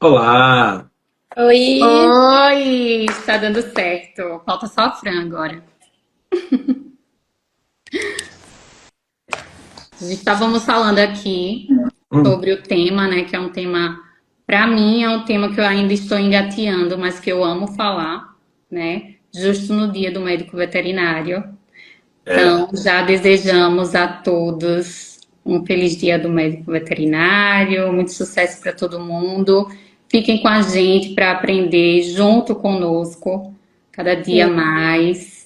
Olá! Oi! Oi, está dando certo. Falta só a Fran agora. Estávamos falando aqui Hum, sobre o tema, né? Que é um tema, para mim, é um tema que eu ainda estou engateando, mas que eu amo falar, né? Justo no dia do médico veterinário. é, Então, já desejamos a todos um feliz dia do médico veterinário, muito sucesso para todo mundo. Fiquem com a gente para aprender junto conosco, cada dia Sim, mais,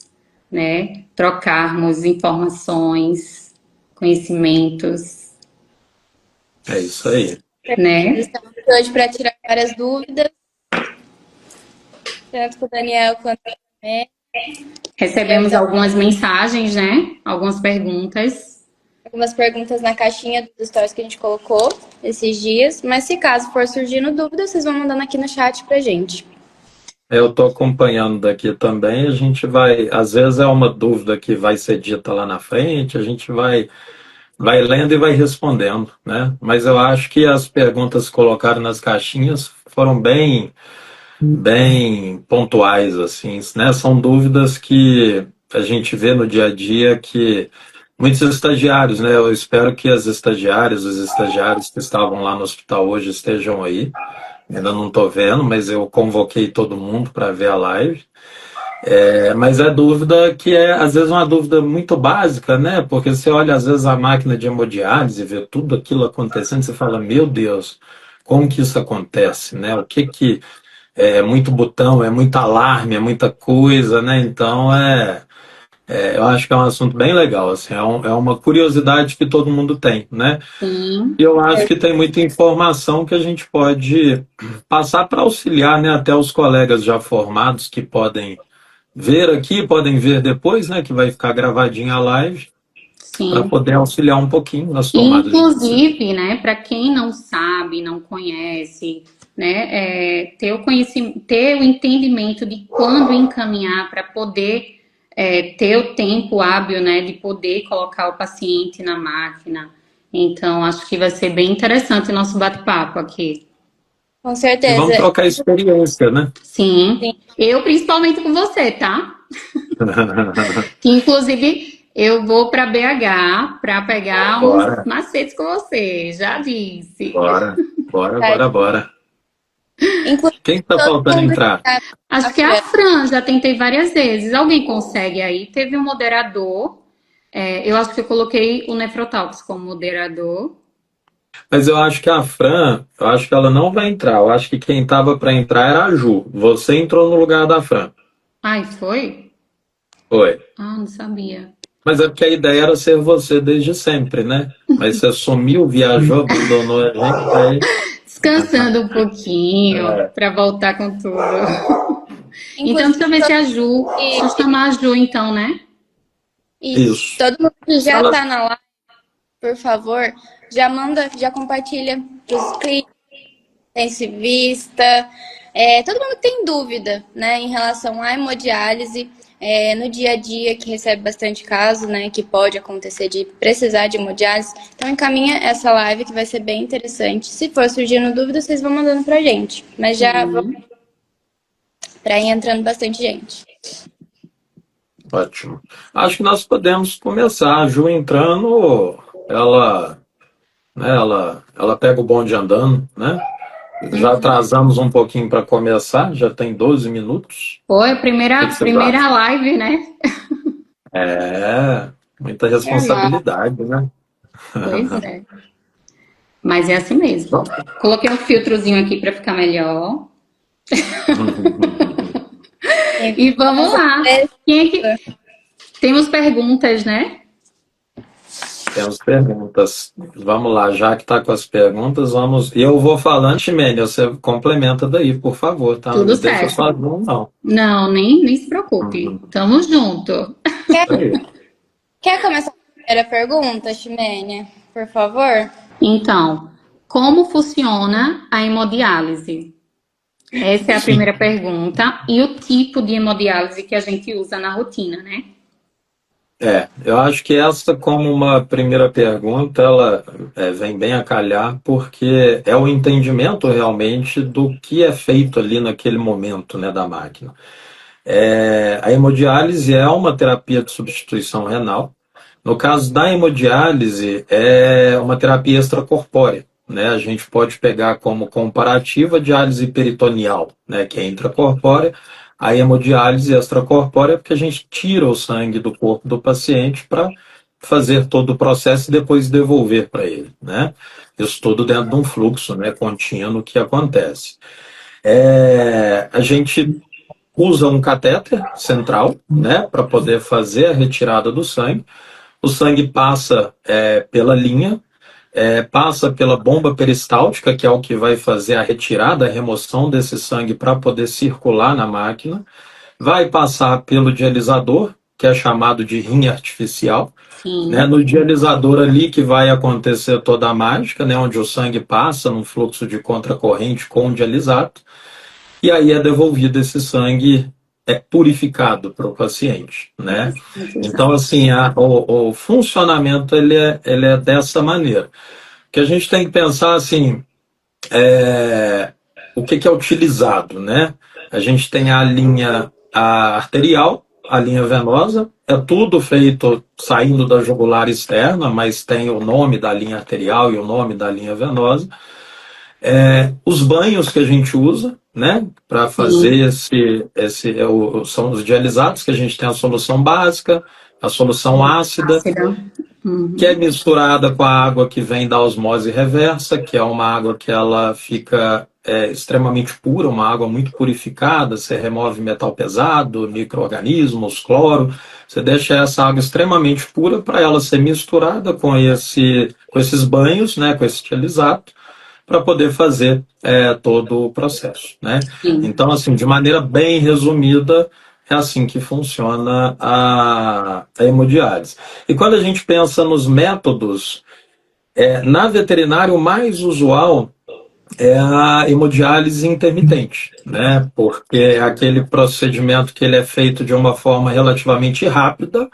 né? Trocarmos informações, conhecimentos, é isso aí. né? estamos aqui hoje para tirar várias dúvidas, tanto com o Daniel quanto com a Mé. Recebemos Tivemos algumas mensagens, né? Algumas perguntas. algumas perguntas na caixinha dos stories que a gente colocou esses dias, mas se caso for surgindo dúvidas, vocês vão mandando aqui no chat pra gente. Eu estou acompanhando daqui também. A gente vai, às vezes é uma dúvida que vai ser dita lá na frente, a gente vai lendo e vai respondendo, né? Mas eu acho que as perguntas colocadas nas caixinhas foram bem pontuais, assim, né? São dúvidas que a gente vê no dia a dia que muitos estagiários, né? Eu espero que as estagiárias, os estagiários que estavam lá no hospital hoje estejam aí. Ainda não estou vendo, mas eu convoquei todo mundo para ver a live. Mas é dúvida que é, às vezes, uma dúvida muito básica, né? Porque você olha, às vezes, a máquina de hemodiálise e vê tudo aquilo acontecendo, você fala, meu Deus, como que isso acontece, né? O que que é muito botão, é muito alarme, é muita coisa, né? Então, eu acho que é um assunto bem legal, assim, é uma curiosidade que todo mundo tem, né? E Sim. eu acho que tem muita informação que a gente pode passar para auxiliar, né? Até os colegas já formados que podem ver aqui, podem ver depois, né? Que vai ficar gravadinha a live, para Sim. poder auxiliar um pouquinho nas tomadas de decisão. Inclusive, né, para quem não sabe, não conhece, né, ter o conhecimento, ter o entendimento de quando encaminhar para poder ter o tempo hábil, né, de poder colocar o paciente na máquina. Então, acho que vai ser bem interessante o nosso bate-papo aqui. Com E vamos certeza. trocar experiência, né? Sim, Sim. eu principalmente com você, tá? Que inclusive eu vou para BH para pegar uns Bora, macetes com você, já disse. bora, bora, Tá? bora, bora. Inclusive, Quem está todo faltando mundo que entrar? tá a Acho que é a Fran. Fran, já tentei várias vezes. Alguém consegue aí? Teve um moderador. Eu acho que eu coloquei o Nefrotalks como moderador. Mas eu acho que a Fran, eu acho que ela não vai entrar. Eu acho que quem tava para entrar era a Ju. Você entrou no lugar da Fran. Ai, foi? Foi. Ah, não sabia. Mas é porque a ideia era ser você desde sempre, né? Mas você sumiu, viajou, abandonou a gente, aí. Descansando um pouquinho É, para voltar com tudo. Então, Inclusive, deixa eu ver se a Ju. Deixa eu chamar a Ju, então, né? isso. isso. Todo mundo que Se já ela, tá na live, por favor, já manda, já compartilha pros clientes, intensivista, todo mundo que tem dúvida, né, em relação à hemodiálise, no dia a dia, que recebe bastante caso, né, que pode acontecer de precisar de hemodiálise. Então, encaminha essa live que vai ser bem interessante. Se for surgindo dúvida, vocês vão mandando pra gente. Mas já vamos Sim. para ir entrando bastante gente. ótimo. Acho que nós podemos começar. A Ju entrando, ela, né, ela pega o bonde andando, né? Já atrasamos um pouquinho para começar, já tem 12 minutos. Foi a O que que primeira, vocês acham? primeira live, né? Muita É lá. responsabilidade, né? Pois é. Mas é assim mesmo. Coloquei um filtrozinho aqui para ficar melhor. E Com vamos lá. certeza. Quem é que... Temos perguntas, né? Temos perguntas. Vamos lá, já que está com as perguntas, vamos. E eu vou falando, Ximene, você complementa daí, por favor, tá? Não Tudo me deixa certo. sozinho, não. Não, nem se preocupe. Tamo junto. Quer, Aí. quer começar com a primeira pergunta, Ximênia? Por favor? Então, como funciona a hemodiálise? Essa é a Sim. primeira pergunta. E o tipo de hemodiálise que a gente usa na rotina, né? Eu acho que essa, como uma primeira pergunta, ela vem bem a calhar, porque é o entendimento realmente do que é feito ali naquele momento, né, da máquina. A hemodiálise é uma terapia de substituição renal. No caso da hemodiálise, é uma terapia extracorpórea, né? A gente pode pegar como comparativa a diálise peritoneal, né, que é intracorpórea, a hemodiálise extracorpórea, porque a gente tira o sangue do corpo do paciente para fazer todo o processo e depois devolver para ele, né? Isso tudo dentro de um fluxo, né, contínuo que acontece. A gente usa um catéter central, né, para poder fazer a retirada do sangue. O sangue passa pela linha, passa pela bomba peristáltica, que é o que vai fazer a retirada, a remoção desse sangue para poder circular na máquina. Vai passar pelo dialisador, que é chamado de rim artificial. Né? Sim. No dialisador ali que vai acontecer toda a mágica, né? Onde o sangue passa num fluxo de contracorrente com o dialisato. E aí é devolvido esse sangue purificado para o paciente, né? Então, assim, o funcionamento ele é dessa maneira. Que a gente tem que pensar assim, o que é utilizado, né? A gente tem a linha arterial, a linha venosa, é tudo feito saindo da jugular externa, mas tem o nome da linha arterial e o nome da linha venosa. Os banhos que a gente usa, né, para fazer são os dialisados, que a gente tem a solução básica, a solução ácida, que é misturada com a água que vem da osmose reversa, que é uma água que ela fica extremamente pura, uma água muito purificada, você remove metal pesado, micro-organismos, cloro, você deixa essa água extremamente pura para ela ser misturada com esses banhos, né, com esse dialisato, para poder fazer todo o processo, né? Então, assim, de maneira bem resumida, é assim que funciona a hemodiálise. E quando a gente pensa nos métodos, na veterinária o mais usual é a hemodiálise intermitente, né? Porque é aquele procedimento que ele é feito de uma forma relativamente rápida,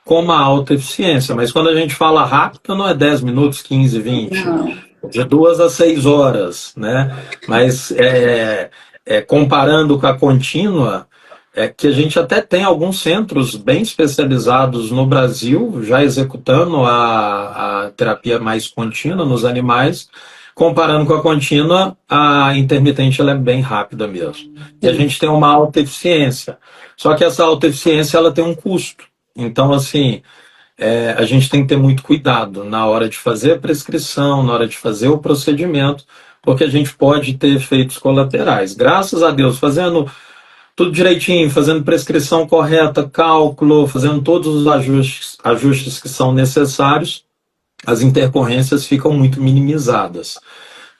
com uma alta eficiência. Mas quando a gente fala rápido, não é 10 minutos, 15, 20. Não. De 2 a 6 horas, né? Mas comparando com a contínua, que a gente até tem alguns centros bem especializados no Brasil, já executando a terapia mais contínua nos animais, comparando com a contínua, a intermitente ela é bem rápida mesmo. E a gente tem uma alta eficiência. Só que essa alta eficiência ela tem um custo. Então, assim, a gente tem que ter muito cuidado na hora de fazer a prescrição, na hora de fazer o procedimento, porque a gente pode ter efeitos colaterais. Graças a Deus, fazendo tudo direitinho, fazendo prescrição correta, cálculo, fazendo todos os ajustes que são necessários, as intercorrências ficam muito minimizadas.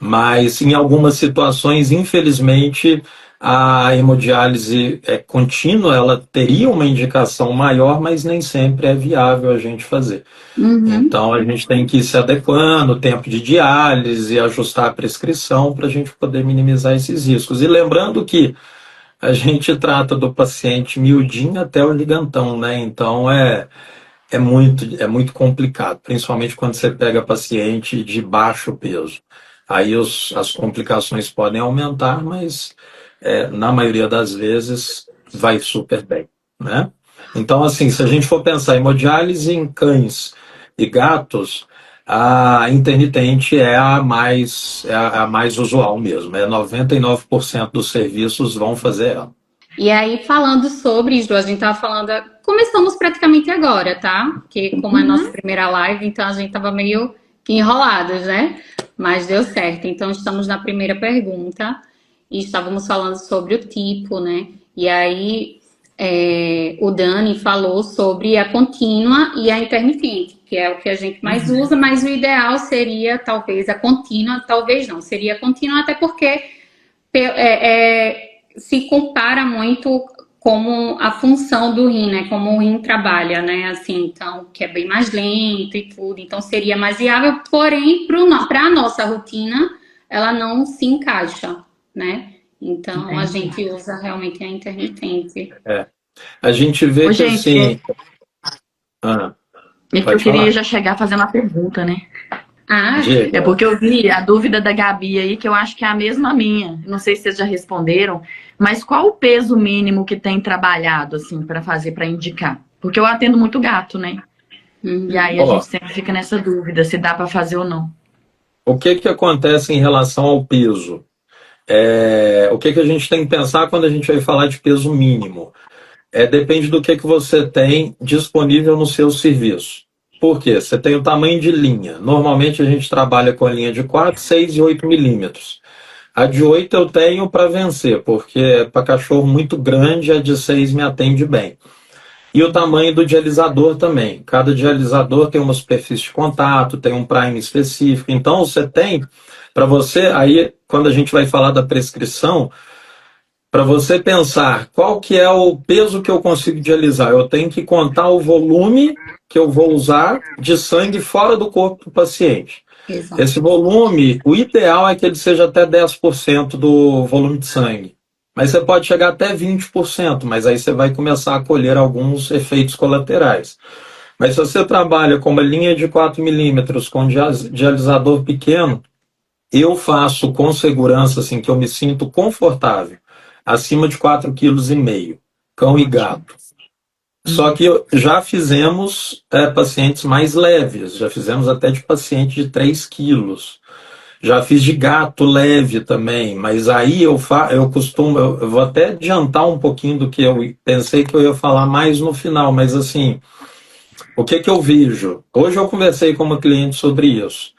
Mas em algumas situações, infelizmente, a hemodiálise contínua, ela teria uma indicação maior, mas nem sempre é viável a gente fazer. Então a gente tem que ir se adequando, o tempo de diálise, ajustar a prescrição para a gente poder minimizar esses riscos. E lembrando que a gente trata do paciente miudinho até o gigantão, né? Então é muito complicado, principalmente quando você pega paciente de baixo peso. Aí as complicações podem aumentar, mas na maioria das vezes vai super bem, né? Então, assim, se a gente for pensar em hemodiálise em cães e gatos, a intermitente é a mais usual mesmo. 99% dos serviços vão fazer ela. E aí, falando sobre, Ju, a gente tava falando, começamos praticamente agora, tá? Porque como é a nossa primeira live, então a gente tava meio que enrolados, né? Mas deu certo. Então, estamos na primeira pergunta e estávamos falando sobre o tipo, né? E aí, o Dani falou sobre a contínua e a intermitente, que é o que a gente mais usa, mas o ideal seria, talvez, a contínua, talvez não, seria a contínua, até porque se compara muito como a função do rim, né? Como o rim trabalha, né? Assim, então, que é bem mais lento e tudo. Então, seria mais viável, porém, para a nossa rotina, ela não se encaixa, né? Então, a gente usa realmente a intermitente. A gente vê que, gente, assim... Ah, E que eu pode queria falar. já chegar fazendo uma pergunta, né? Ah, É Diga. porque eu vi a dúvida da Gabi aí, que eu acho que é a mesma minha. Não sei se vocês já responderam, mas qual o peso mínimo que tem trabalhado, assim, para fazer, para indicar? Porque eu atendo muito gato, né? E aí a gente Ó, sempre fica nessa dúvida se dá para fazer ou não. o que que acontece em relação ao peso? O que que a gente tem que pensar quando a gente vai falar de peso mínimo? Depende do que você tem disponível no seu serviço. Por quê? Você tem o tamanho de linha. Normalmente a gente trabalha com a linha de 4, 6 e 8 milímetros. A de 8 eu tenho para vencer, porque para cachorro muito grande, a de 6 me atende bem. E o tamanho do dialisador também. Cada dialisador tem uma superfície de contato, tem um prime específico. Então você tem, para você, aí quando a gente vai falar da prescrição, para você pensar qual que é o peso que eu consigo dialisar, eu tenho que contar o volume que eu vou usar de sangue fora do corpo do paciente. exato. Esse volume, o ideal é que ele seja até 10% do volume de sangue. Mas você pode chegar até 20%, mas aí você vai começar a colher alguns efeitos colaterais. Mas se você trabalha com uma linha de 4 milímetros, com dialisador pequeno, eu faço com segurança, assim, que eu me sinto confortável, acima de 4,5 kg, cão e gato. Só que já fizemos pacientes mais leves, já fizemos até de paciente de 3 quilos. Já fiz de gato leve também, mas aí eu costumo, eu vou até adiantar um pouquinho do que eu pensei que eu ia falar mais no final, mas assim, o que que eu vejo? Hoje eu conversei com uma cliente sobre isso.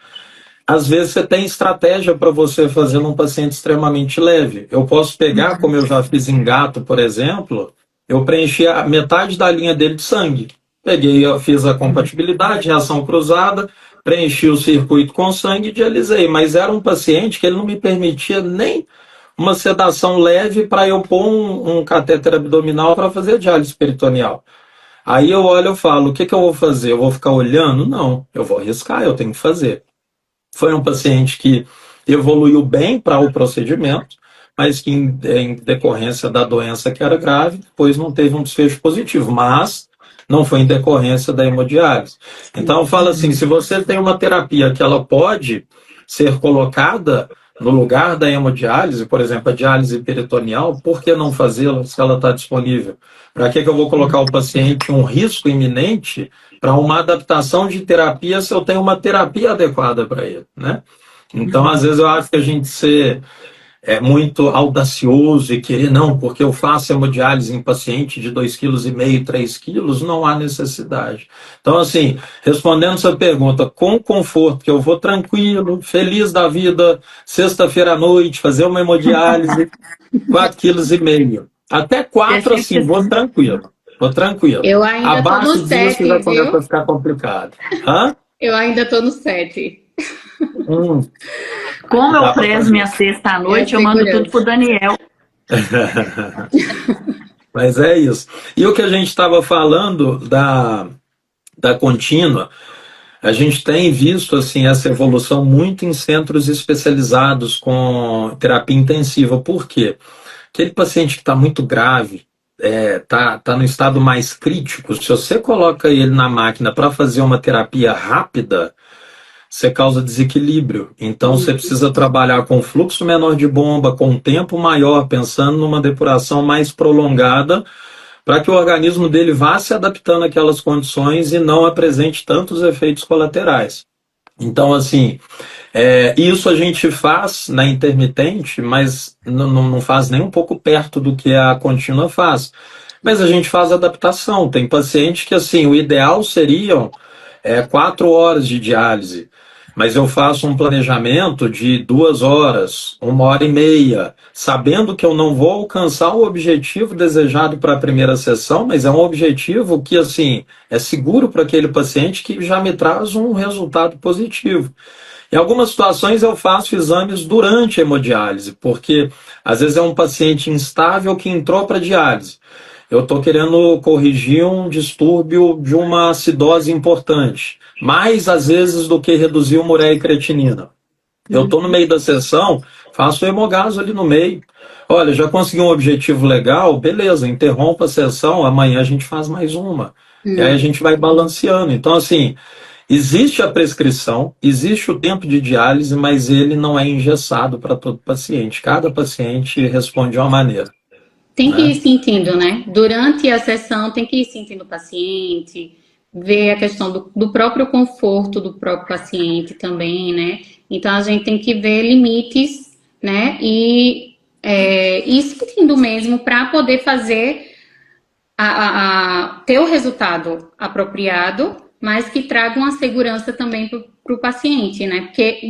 Às vezes você tem estratégia para você fazer num paciente extremamente leve. Eu posso pegar, como eu já fiz em gato, por exemplo, eu preenchi a metade da linha dele de sangue. Peguei, eu fiz a compatibilidade, reação cruzada, preenchi o circuito com sangue e dialisei. Mas era um paciente que ele não me permitia nem uma sedação leve para eu pôr um catéter abdominal para fazer diálise peritoneal. Aí eu olho e falo, o que que eu vou fazer? Eu vou ficar olhando? Não, eu vou arriscar, eu tenho que fazer. Foi um paciente que evoluiu bem para o procedimento, mas que em decorrência da doença que era grave, depois não teve um desfecho positivo, mas não foi em decorrência da hemodiálise. Então, fala assim, se você tem uma terapia que ela pode ser colocada no lugar da hemodiálise, por exemplo, a diálise peritoneal, por que não fazê-la se ela está disponível? Para que eu vou colocar o paciente em um risco iminente para uma adaptação de terapia se eu tenho uma terapia adequada para ele, né? Então, às vezes eu acho que a gente muito audacioso e querer, não, porque eu faço hemodiálise em paciente de 2,5 kg, 3 quilos, não há necessidade. Então, assim, respondendo essa pergunta, com conforto, que eu vou tranquilo, feliz da vida, sexta-feira à noite, fazer uma hemodiálise, 4,5 kg. Até 4, assim, vou tranquilo. Vou tranquilo. Eu ainda tô Abaixo no disso 7, já começa viu? a ficar complicado. Hã? Eu ainda tô no 7. Como Dá eu pra prezo fazer. minha sexta à noite, eu mando tudo pro Daniel. Mas é isso. E o que a gente estava falando da contínua, a gente tem visto assim essa evolução muito em centros especializados com terapia intensiva. Por quê? Aquele paciente que está muito grave, tá no estado mais crítico, se você coloca ele na máquina para fazer uma terapia rápida, você causa desequilíbrio. Então você precisa trabalhar com fluxo menor de bomba, com tempo maior, pensando numa depuração mais prolongada, para que o organismo dele vá se adaptando àquelas condições e não apresente tantos efeitos colaterais. Então, assim, isso a gente faz na intermitente, mas não faz nem um pouco perto do que a contínua faz. Mas a gente faz adaptação. Tem paciente que, assim, o ideal seriam 4 horas de diálise, mas eu faço um planejamento de 2 horas, 1h30, sabendo que eu não vou alcançar o objetivo desejado para a primeira sessão, mas é um objetivo que, assim, é seguro para aquele paciente que já me traz um resultado positivo. Em algumas situações eu faço exames durante a hemodiálise, porque às vezes é um paciente instável que entrou para diálise. Eu estou querendo corrigir um distúrbio de uma acidose importante, mais às vezes do que reduzir uma ureia e creatinina. Eu estou no meio da sessão, faça o hemogaso ali no meio. Olha, já consegui um objetivo legal, beleza, interrompa a sessão, amanhã a gente faz mais uma. E aí a gente vai balanceando. Então, assim, existe a prescrição, existe o tempo de diálise, mas ele não é engessado para todo paciente. Cada paciente responde de uma maneira. Tem que ir sentindo, né? Durante a sessão, tem que ir sentindo o paciente, ver a questão do próprio conforto do próprio paciente também, né? Então, a gente tem que ver limites, né? E ir sentindo mesmo para poder fazer ter o resultado apropriado, mas que traga uma segurança também para o paciente, né? Porque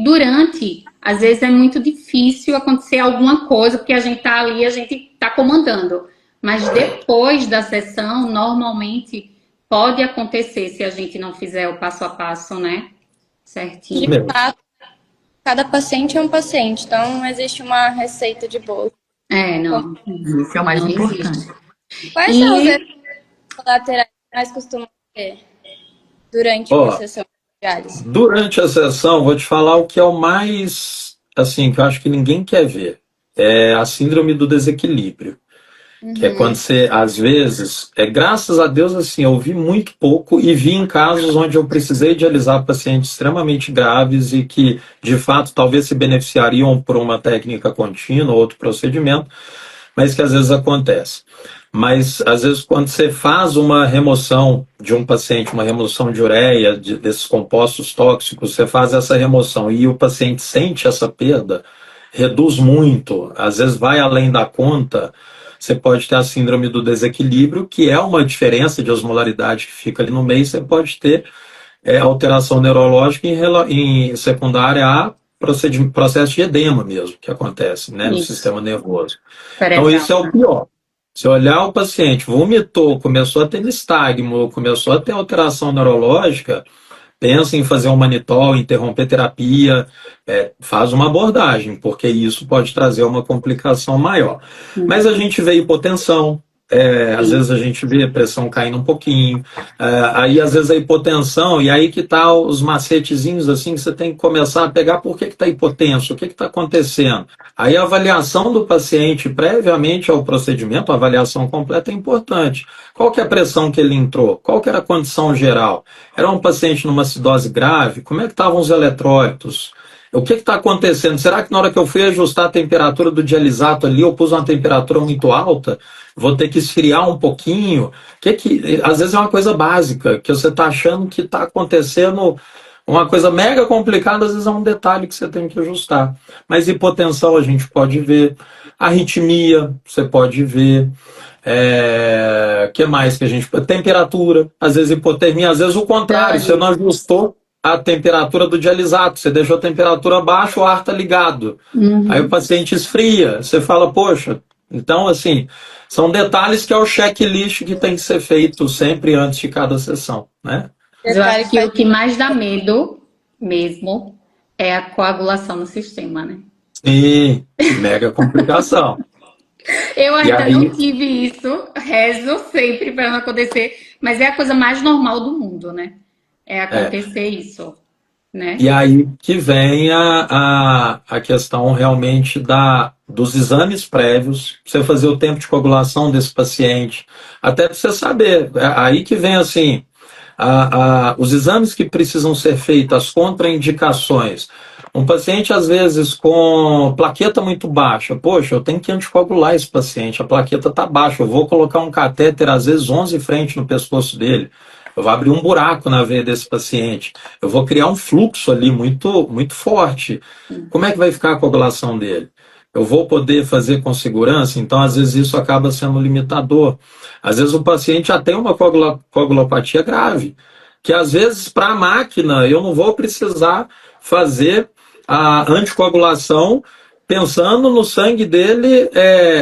às vezes é muito difícil acontecer alguma coisa, porque a gente está ali, a gente está comandando. Mas depois da sessão, normalmente pode acontecer se a gente não fizer o passo a passo, né? Certinho. De fato, cada paciente é um paciente, então não existe uma receita de bolo. Não. Isso é o mais importante. Quais são os efeitos colaterais que mais costumam ter durante uma sessão de diálise? Durante a sessão, vou te falar o que é o mais, assim, que eu acho que ninguém quer ver. É a síndrome do desequilíbrio. Que é quando você, às vezes, graças a Deus, assim, eu vi muito pouco e vi em casos onde eu precisei dialisar pacientes extremamente graves e que, de fato, talvez se beneficiariam por uma técnica contínua, outro procedimento, mas que às vezes acontece. Mas, às vezes, quando você faz uma remoção de um paciente, uma remoção de ureia, desses compostos tóxicos, você faz essa remoção e o paciente sente essa perda, reduz muito, às vezes vai além da conta, você pode ter a síndrome do desequilíbrio, que é uma diferença de osmolaridade que fica ali no meio, você pode ter alteração neurológica em secundária a processo de edema mesmo, que acontece, né, no sistema nervoso. Então isso é o pior. Se olhar o paciente, vomitou, começou a ter nistagmo, começou a ter alteração neurológica, pensa em fazer um manitol, interromper terapia, faz uma abordagem, porque isso pode trazer uma complicação maior. Mas a gente vê hipotensão, às vezes a gente vê a pressão caindo um pouquinho, aí às vezes a hipotensão, e aí que tá os macetezinhos assim, que você tem que começar a pegar por que está hipotenso, o que está acontecendo. Aí a avaliação do paciente previamente ao procedimento, a avaliação completa é importante. Qual que é a pressão que ele entrou? Qual que era a condição geral? Era um paciente numa acidose grave? Como é que estavam os eletrólitos? O que está acontecendo? Será que na hora que eu fui ajustar a temperatura do dialisato ali, eu pus uma temperatura muito alta? Vou ter que esfriar um pouquinho? Às vezes é uma coisa básica, que você está achando que está acontecendo uma coisa mega complicada, às vezes é um detalhe que você tem que ajustar. Mas hipotensão a gente pode ver, arritmia você pode ver, que mais que a gente... Temperatura, às vezes hipotermia, às vezes o contrário, você não ajustou a temperatura do dialisato, você deixou a temperatura baixa, o ar está ligado. Aí o paciente esfria, você fala, poxa, então assim, são detalhes que é o checklist que tem que ser feito sempre antes de cada sessão, né? Eu acho que o que mais dá medo mesmo é a coagulação no sistema, né? Sim, mega complicação. Eu ainda não tive isso, rezo sempre para não acontecer, mas é a coisa mais normal do mundo, né? É acontecer isso, né? E aí que vem a questão realmente dos exames prévios, você fazer o tempo de coagulação desse paciente, até para você saber, aí que vem assim, os exames que precisam ser feitos, as contraindicações. Um paciente, às vezes, com plaqueta muito baixa, poxa, eu tenho que anticoagular esse paciente, a plaqueta está baixa, eu vou colocar um catéter, às vezes 11 frente no pescoço dele, eu vou abrir um buraco na veia desse paciente, eu vou criar um fluxo ali muito, muito forte. Como é que vai ficar a coagulação dele? Eu vou poder fazer com segurança? Então, às vezes, isso acaba sendo limitador. Às vezes, o paciente já tem uma coagulopatia grave, que às vezes, para a máquina, eu não vou precisar fazer a anticoagulação pensando no sangue dele,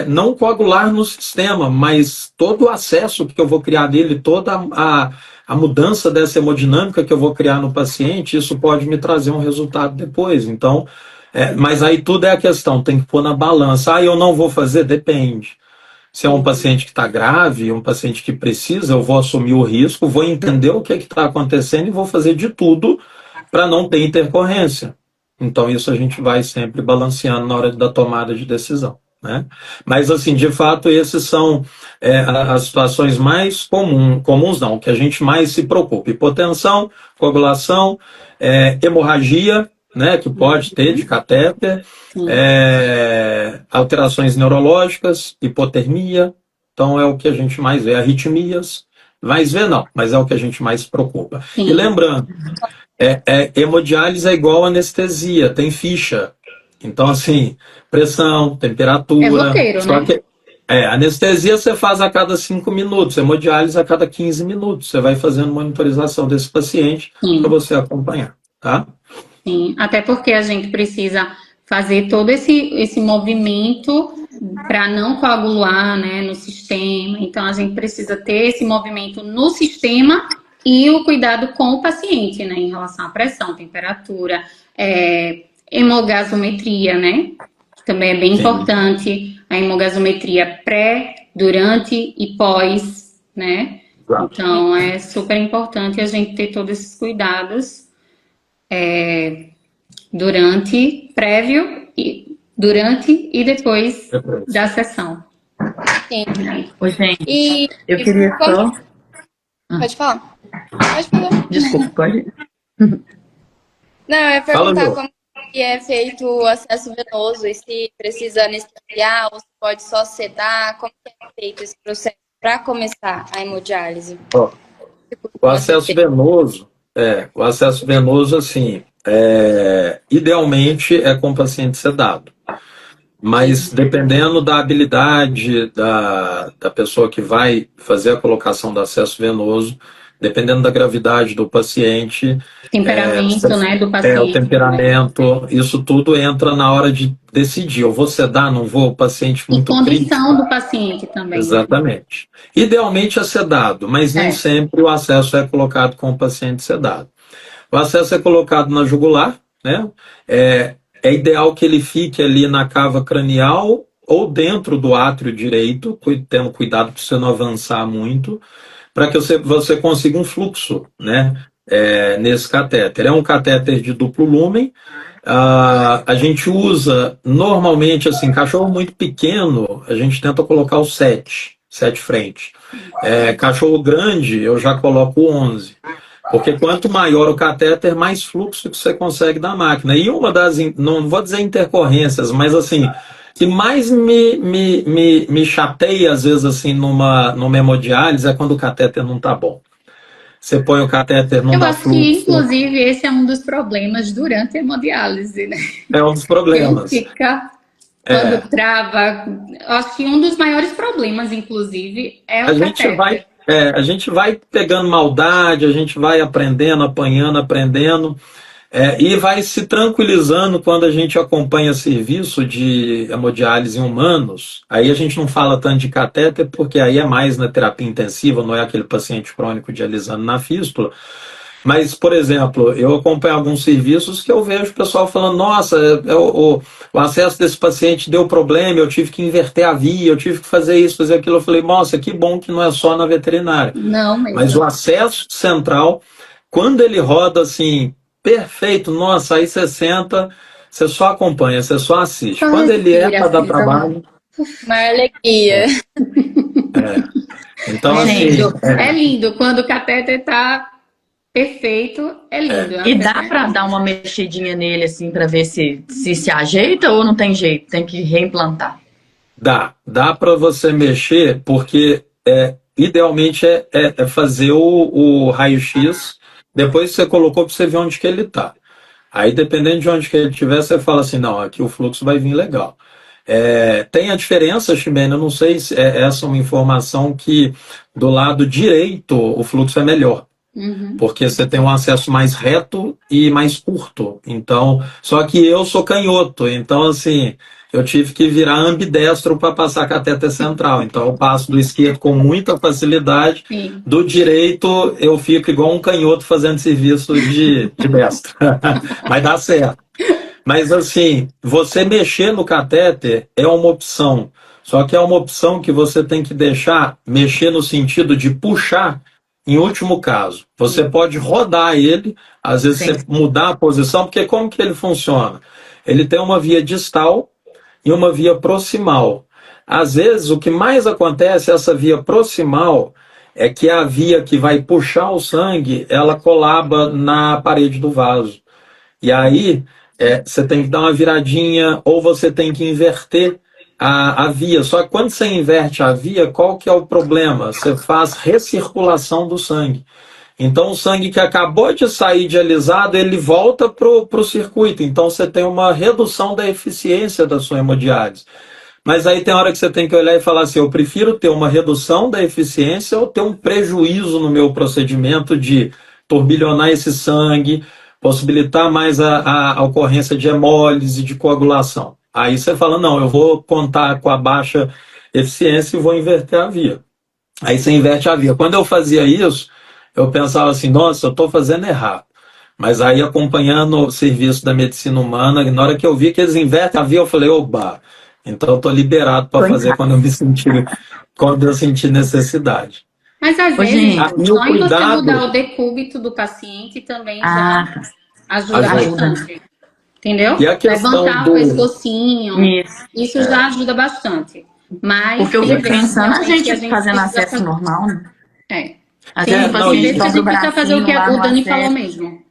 não coagular no sistema, mas todo o acesso que eu vou criar dele, toda a mudança dessa hemodinâmica que eu vou criar no paciente, isso pode me trazer um resultado depois. Então, mas aí tudo é a questão, tem que pôr na balança. Eu não vou fazer? Depende. Se é um paciente que está grave, um paciente que precisa, eu vou assumir o risco, vou entender o que está acontecendo e vou fazer de tudo para não ter intercorrência. Então isso a gente vai sempre balanceando na hora da tomada de decisão, né? Mas assim, de fato, esses são as situações mais comuns não, que a gente mais se preocupa: hipotensão, coagulação, hemorragia, né, que pode ter de catéter, alterações neurológicas, hipotermia. Então é o que a gente mais vê, arritmias. Mais vê não, mas é o que a gente mais se preocupa. Sim. E lembrando, hemodiálise é igual anestesia, tem ficha. Então, assim, pressão, temperatura. É roteiro, só né? que, anestesia você faz a cada 5 minutos, hemodiálise a cada 15 minutos. Você vai fazendo monitorização desse paciente para você acompanhar, tá? Sim, até porque a gente precisa fazer todo esse movimento para não coagular, né, no sistema. Então, a gente precisa ter esse movimento no sistema e o cuidado com o paciente, né, em relação à pressão, temperatura, hemogasometria, né, que também é bem importante, a hemogasometria pré, durante e pós, né. Então, é super importante a gente ter todos esses cuidados durante e depois da sessão. Sim. Ô, gente, E eu queria só... Pode falar. Pode falar. Desculpa, pode... Não, eu ia perguntar Fala, como que é feito o acesso venoso e se precisa anestesiar ou se pode só sedar, como que é feito esse processo para começar a hemodiálise? O acesso venoso, assim, idealmente é com paciente sedado. Mas dependendo da habilidade da pessoa que vai fazer a colocação do acesso venoso, dependendo da gravidade do paciente, temperamento, né, do paciente. O temperamento, isso tudo entra na hora de decidir. Eu vou sedar, não vou, o paciente muito crítico. E condição do paciente também. Exatamente. Idealmente é sedado, mas nem sempre o acesso é colocado com o paciente sedado. O acesso é colocado na jugular, né? É ideal que ele fique ali na cava cranial ou dentro do átrio direito, tendo cuidado para você não avançar muito, para que você consiga um fluxo, né, nesse catéter. É um catéter de duplo lumen. A gente usa normalmente, assim, cachorro muito pequeno, a gente tenta colocar o 7 frente. Cachorro grande, eu já coloco o 11. Porque quanto maior o catéter, mais fluxo que você consegue da máquina. E uma das, não vou dizer intercorrências, mas assim, que mais me chateia, às vezes, assim, numa hemodiálise, é quando o catéter não tá bom. Você põe o catéter, não dá fluxo. Eu acho que, inclusive, esse é um dos problemas durante a hemodiálise, né? É um dos problemas. Fica, quando trava, acho que um dos maiores problemas, inclusive, é o catéter. A gente vai pegando maldade, a gente vai aprendendo, aprendendo, e vai se tranquilizando quando a gente acompanha serviço de hemodiálise em humanos. Aí a gente não fala tanto de catéter, porque aí é mais na terapia intensiva, não é aquele paciente crônico dialisando na fístula. Mas, por exemplo, eu acompanho alguns serviços que eu vejo o pessoal falando: nossa, o acesso desse paciente deu problema, eu tive que inverter a via, eu tive que fazer isso, fazer aquilo. Eu falei: nossa, que bom que não é só na veterinária. Não, mas o acesso central, quando ele roda assim, perfeito, nossa, aí você senta, você só acompanha, você só assiste. Quando ele para dar trabalho... Uma alegria. Então, é lindo. Quando o catéter está... perfeito, é lindo. E dá para dar uma mexidinha nele, assim, para ver se ajeita ou não tem jeito? Tem que reimplantar? Dá para você mexer, porque idealmente é fazer o raio-x, depois que você colocou, para você ver onde que ele está. Aí, dependendo de onde que ele estiver, você fala assim: não, aqui o fluxo vai vir legal. Tem a diferença, Ximena, eu não sei se essa é uma informação que do lado direito o fluxo é melhor. Porque você tem um acesso mais reto e mais curto. Então, só que eu sou canhoto, então assim, eu tive que virar ambidestro para passar catéter central. Então eu passo do esquerdo com muita facilidade, do direito eu fico igual um canhoto fazendo serviço de destro. Mas dá certo. Mas assim, você mexer no catéter é uma opção. Só que é uma opção que você tem que mexer no sentido de puxar em último caso. Você pode rodar ele, às vezes Sim. você mudar a posição, porque como que ele funciona? Ele tem uma via distal e uma via proximal. Às vezes, o que mais acontece, essa via proximal, é que a via que vai puxar o sangue, ela colaba na parede do vaso. E aí, você tem que dar uma viradinha, ou você tem que inverter a via. Só que quando você inverte a via, qual que é o problema? Você faz recirculação do sangue. Então, o sangue que acabou de sair dialisado, ele volta para o circuito. Então, você tem uma redução da eficiência da sua hemodiálise. Mas aí tem hora que você tem que olhar e falar assim, eu prefiro ter uma redução da eficiência ou ter um prejuízo no meu procedimento de turbilhonar esse sangue, possibilitar mais a ocorrência de hemólise, de coagulação. Aí você fala, não, eu vou contar com a baixa eficiência e vou inverter a via. Aí você inverte a via. Quando eu fazia isso, eu pensava assim, nossa, eu estou fazendo errado. Mas aí, acompanhando o serviço da medicina humana, na hora que eu vi que eles invertem a via, eu falei, oba, então eu estou liberado para fazer quando eu sentir necessidade. Mas às Ô, vezes, gente, só em você mudar o decúbito do paciente também já ajuda bastante. Entendeu? E a questão levantar o pescocinho, isso já ajuda bastante. Mas porque eu fico pensando a gente fazendo acesso normal, né? Às vezes a gente precisa fazer o que o Dani falou mesmo.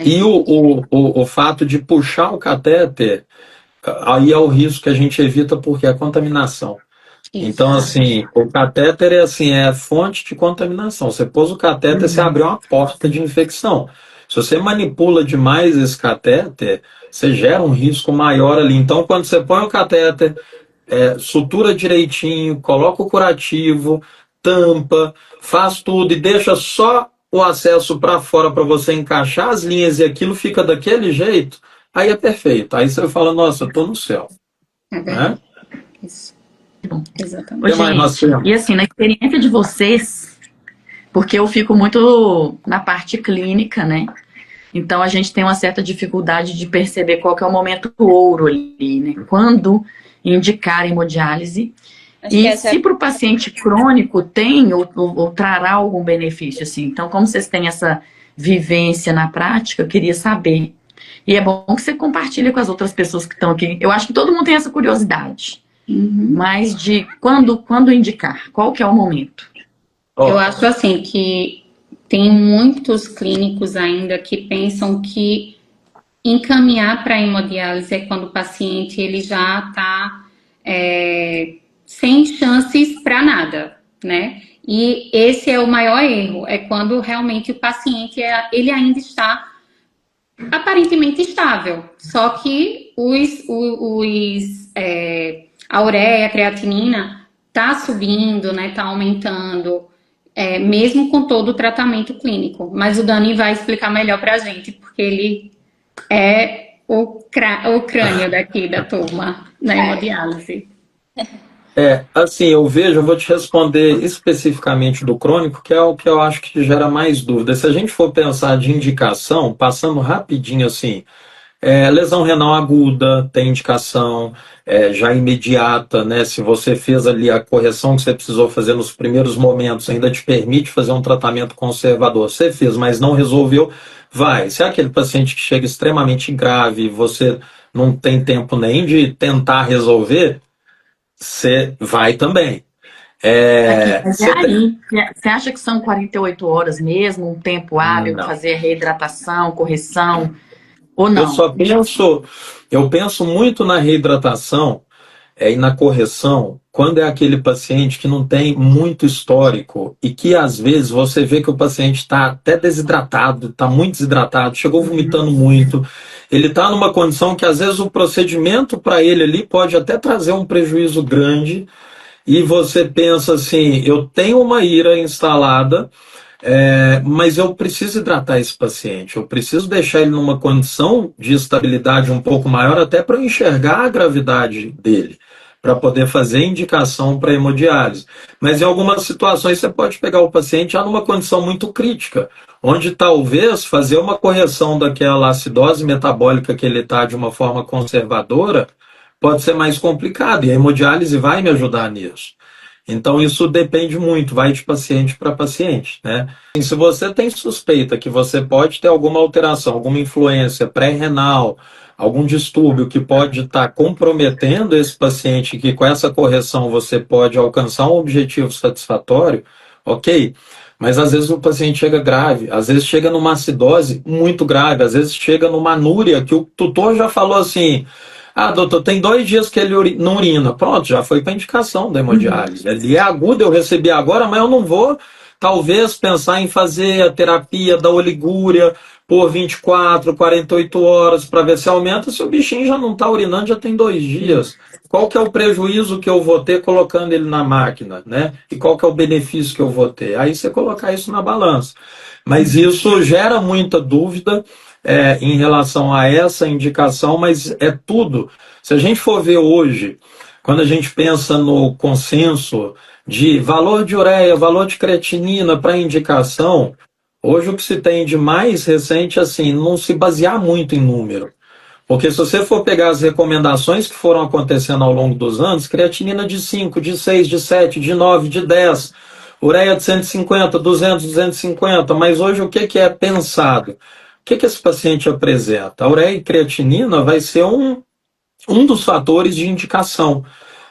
E o fato de puxar o catéter, aí é o risco que a gente evita porque é a contaminação. Isso. Então, assim, o catéter é fonte de contaminação. Você pôs o catéter, você abriu uma porta de infecção. Se você manipula demais esse catéter, você gera um risco maior ali. Então, quando você põe o catéter, sutura direitinho, coloca o curativo, tampa, faz tudo e deixa só o acesso para fora para você encaixar as linhas e aquilo fica daquele jeito, aí é perfeito. Aí você fala, nossa, eu tô no céu. Né? Isso. Exatamente. Ô, gente, e assim, na experiência de vocês, porque eu fico muito na parte clínica, né? Então a gente tem uma certa dificuldade de perceber qual que é o momento ouro ali, né? Quando indicar hemodiálise. E se para o paciente crônico tem ou trará algum benefício, assim. Então, como vocês têm essa vivência na prática, eu queria saber. E é bom que você compartilhe com as outras pessoas que estão aqui. Eu acho que todo mundo tem essa curiosidade. Mas de quando indicar, qual que é o momento? Eu acho assim que tem muitos clínicos ainda que pensam que encaminhar para a hemodiálise é quando o paciente ele já está sem chances para nada, né? E esse é o maior erro, é quando realmente o paciente ele ainda está aparentemente estável, só que a ureia, a creatinina tá subindo, né? Tá aumentando, mesmo com todo o tratamento clínico. Mas o Dani vai explicar melhor pra gente, porque ele é o crânio daqui da turma, na hemodiálise. Assim, eu vou te responder especificamente do crônico, que é o que eu acho que gera mais dúvida. Se a gente for pensar de indicação, passando rapidinho assim, lesão renal aguda tem indicação, já imediata, né? Se você fez ali a correção que você precisou fazer nos primeiros momentos, ainda te permite fazer um tratamento conservador. Você fez, mas não resolveu, vai. Se é aquele paciente que chega extremamente grave, você não tem tempo nem de tentar resolver, você vai também. Você acha que são 48 horas mesmo, um tempo hábil para fazer reidratação, correção, ou não? Eu penso muito na reidratação e na correção quando é aquele paciente que não tem muito histórico e que às vezes você vê que o paciente está até desidratado, está muito desidratado, chegou vomitando muito, ele está numa condição que às vezes o procedimento para ele ali pode até trazer um prejuízo grande e você pensa assim, eu tenho uma IRA instalada, mas eu preciso hidratar esse paciente, eu preciso deixar ele numa condição de estabilidade um pouco maior até para eu enxergar a gravidade dele, para poder fazer indicação para hemodiálise. Mas em algumas situações você pode pegar o paciente já numa condição muito crítica, onde talvez fazer uma correção daquela acidose metabólica que ele está de uma forma conservadora pode ser mais complicado, e a hemodiálise vai me ajudar nisso. Então, isso depende muito, vai de paciente para paciente, né? E se você tem suspeita que você pode ter alguma alteração, alguma influência pré-renal, algum distúrbio que pode estar comprometendo esse paciente, que com essa correção você pode alcançar um objetivo satisfatório, ok? Mas às vezes o paciente chega grave, às vezes chega numa acidose muito grave, às vezes chega numa anúria que o tutor já falou assim: ah, doutor, tem 2 dias que ele não urina. Pronto, já foi para indicação da hemodiálise. Ele é agudo, eu recebi agora, mas eu não vou, talvez, pensar em fazer a terapia da oligúria por 24, 48 horas para ver se aumenta, se o bichinho já não está urinando, já tem 2 dias. Qual que é o prejuízo que eu vou ter colocando ele na máquina, né? E qual que é o benefício que eu vou ter? Aí você colocar isso na balança. Mas isso gera muita dúvida em relação a essa indicação, mas é tudo. Se a gente for ver hoje, quando a gente pensa no consenso de valor de ureia, valor de creatinina para indicação, hoje o que se tem de mais recente, assim, não se basear muito em número. Porque se você for pegar as recomendações que foram acontecendo ao longo dos anos, creatinina de 5, de 6, de 7, de 9, de 10, ureia de 150, 200, 250, mas hoje o que é pensado? O que esse paciente apresenta? A ureia e creatinina vai ser um dos fatores de indicação.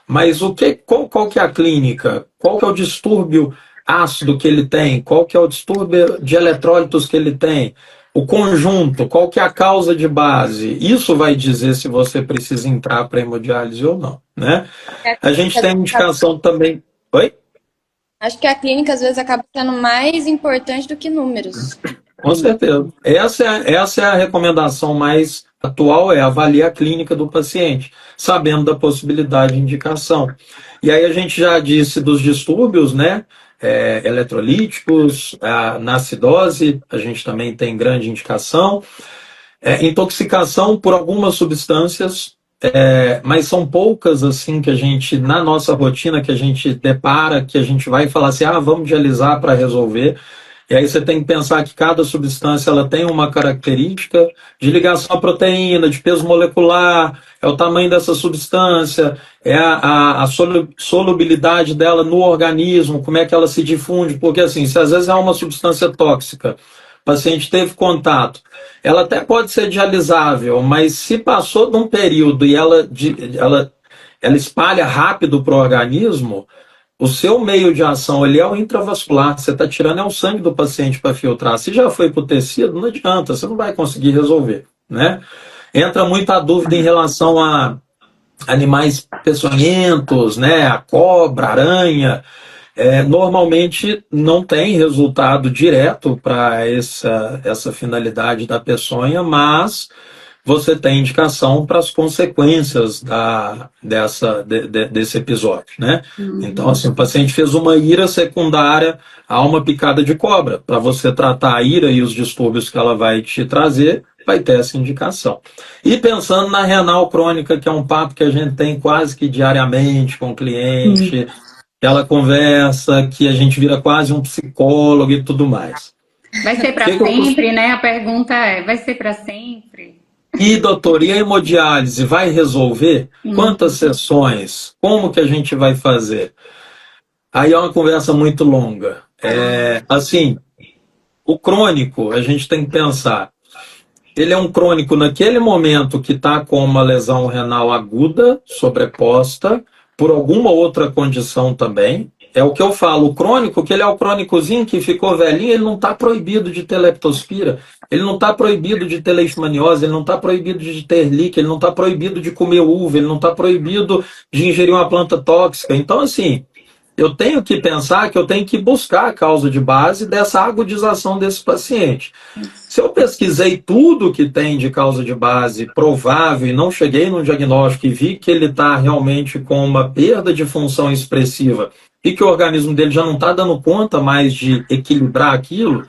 Mas qual que é a clínica? Qual que é o distúrbio ácido que ele tem? Qual que é o distúrbio de eletrólitos que ele tem? O conjunto, qual que é a causa de base? Isso vai dizer se você precisa entrar para hemodiálise ou não, né? A gente tem indicação também... Oi? Acho que a clínica, às vezes, acaba sendo mais importante do que números. Com certeza. Essa é a recomendação mais atual, é avaliar a clínica do paciente, sabendo da possibilidade de indicação. E aí a gente já disse dos distúrbios, né? Eletrolíticos, na acidose, a gente também tem grande indicação. Intoxicação por algumas substâncias, mas são poucas assim que a gente, na nossa rotina, que a gente depara, que a gente vai falar assim, vamos dialisar para resolver. E aí você tem que pensar que cada substância ela tem uma característica de ligação à proteína, de peso molecular, é o tamanho dessa substância, é a solubilidade dela no organismo, como é que ela se difunde, porque assim, se às vezes é uma substância tóxica, o paciente teve contato, ela até pode ser dialisável, mas se passou de um período e ela espalha rápido para o organismo, o seu meio de ação ele é o intravascular, você está tirando o sangue do paciente para filtrar. Se já foi para o tecido, não adianta, você não vai conseguir resolver, né? Entra muita dúvida em relação a animais peçonhentos, né? A cobra, a aranha. Normalmente não tem resultado direto para essa finalidade da peçonha, mas você tem indicação para as consequências desse episódio, né? Então, assim, o paciente fez uma ira secundária a uma picada de cobra. Para você tratar a ira e os distúrbios que ela vai te trazer, vai ter essa indicação. E pensando na renal crônica, que é um papo que a gente tem quase que diariamente com o cliente, aquela conversa que a gente vira quase um psicólogo e tudo mais. Vai ser para sempre, né? A pergunta vai ser para sempre? E, doutor, e a hemodiálise vai resolver? Quantas sessões? Como que a gente vai fazer? Aí é uma conversa muito longa. Assim, o crônico, a gente tem que pensar, ele é um crônico naquele momento que está com uma lesão renal aguda, sobreposta, por alguma outra condição também. É o que eu falo, o crônico, que ele é o crônicozinho que ficou velhinho, ele não está proibido de ter leptospira, ele não está proibido de ter leishmaniose, ele não está proibido de ter líquido, ele não está proibido de comer uva, ele não está proibido de ingerir uma planta tóxica. Então, assim, eu tenho que pensar que eu tenho que buscar a causa de base dessa agudização desse paciente. Se eu pesquisei tudo que tem de causa de base provável e não cheguei no diagnóstico e vi que ele está realmente com uma perda de função expressiva e que o organismo dele já não está dando conta mais de equilibrar aquilo,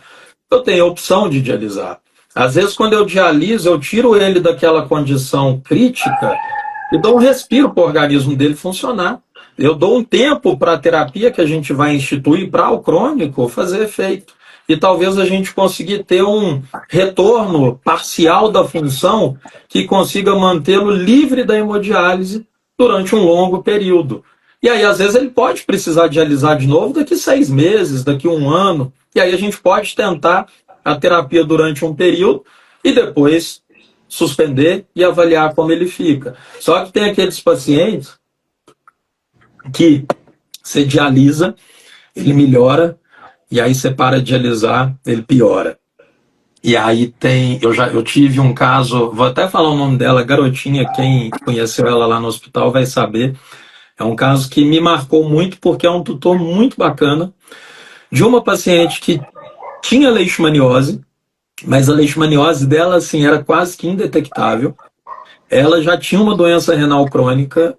eu tenho a opção de dialisar. Às vezes, quando eu dialiso, eu tiro ele daquela condição crítica e dou um respiro para o organismo dele funcionar. Eu dou um tempo para a terapia que a gente vai instituir para o crônico fazer efeito. E talvez a gente consiga ter um retorno parcial da função que consiga mantê-lo livre da hemodiálise durante um longo período. E aí, às vezes, ele pode precisar dialisar de novo daqui 6 meses, daqui 1 ano. E aí a gente pode tentar a terapia durante um período e depois suspender e avaliar como ele fica. Só que tem aqueles pacientes que você dialisa, ele melhora, e aí você para de dialisar, ele piora. E aí eu tive um caso, vou até falar o nome dela, garotinha, quem conheceu ela lá no hospital vai saber. É um caso que me marcou muito porque é um tutor muito bacana de uma paciente que tinha leishmaniose, mas a leishmaniose dela assim era quase que indetectável. Ela já tinha uma doença renal crônica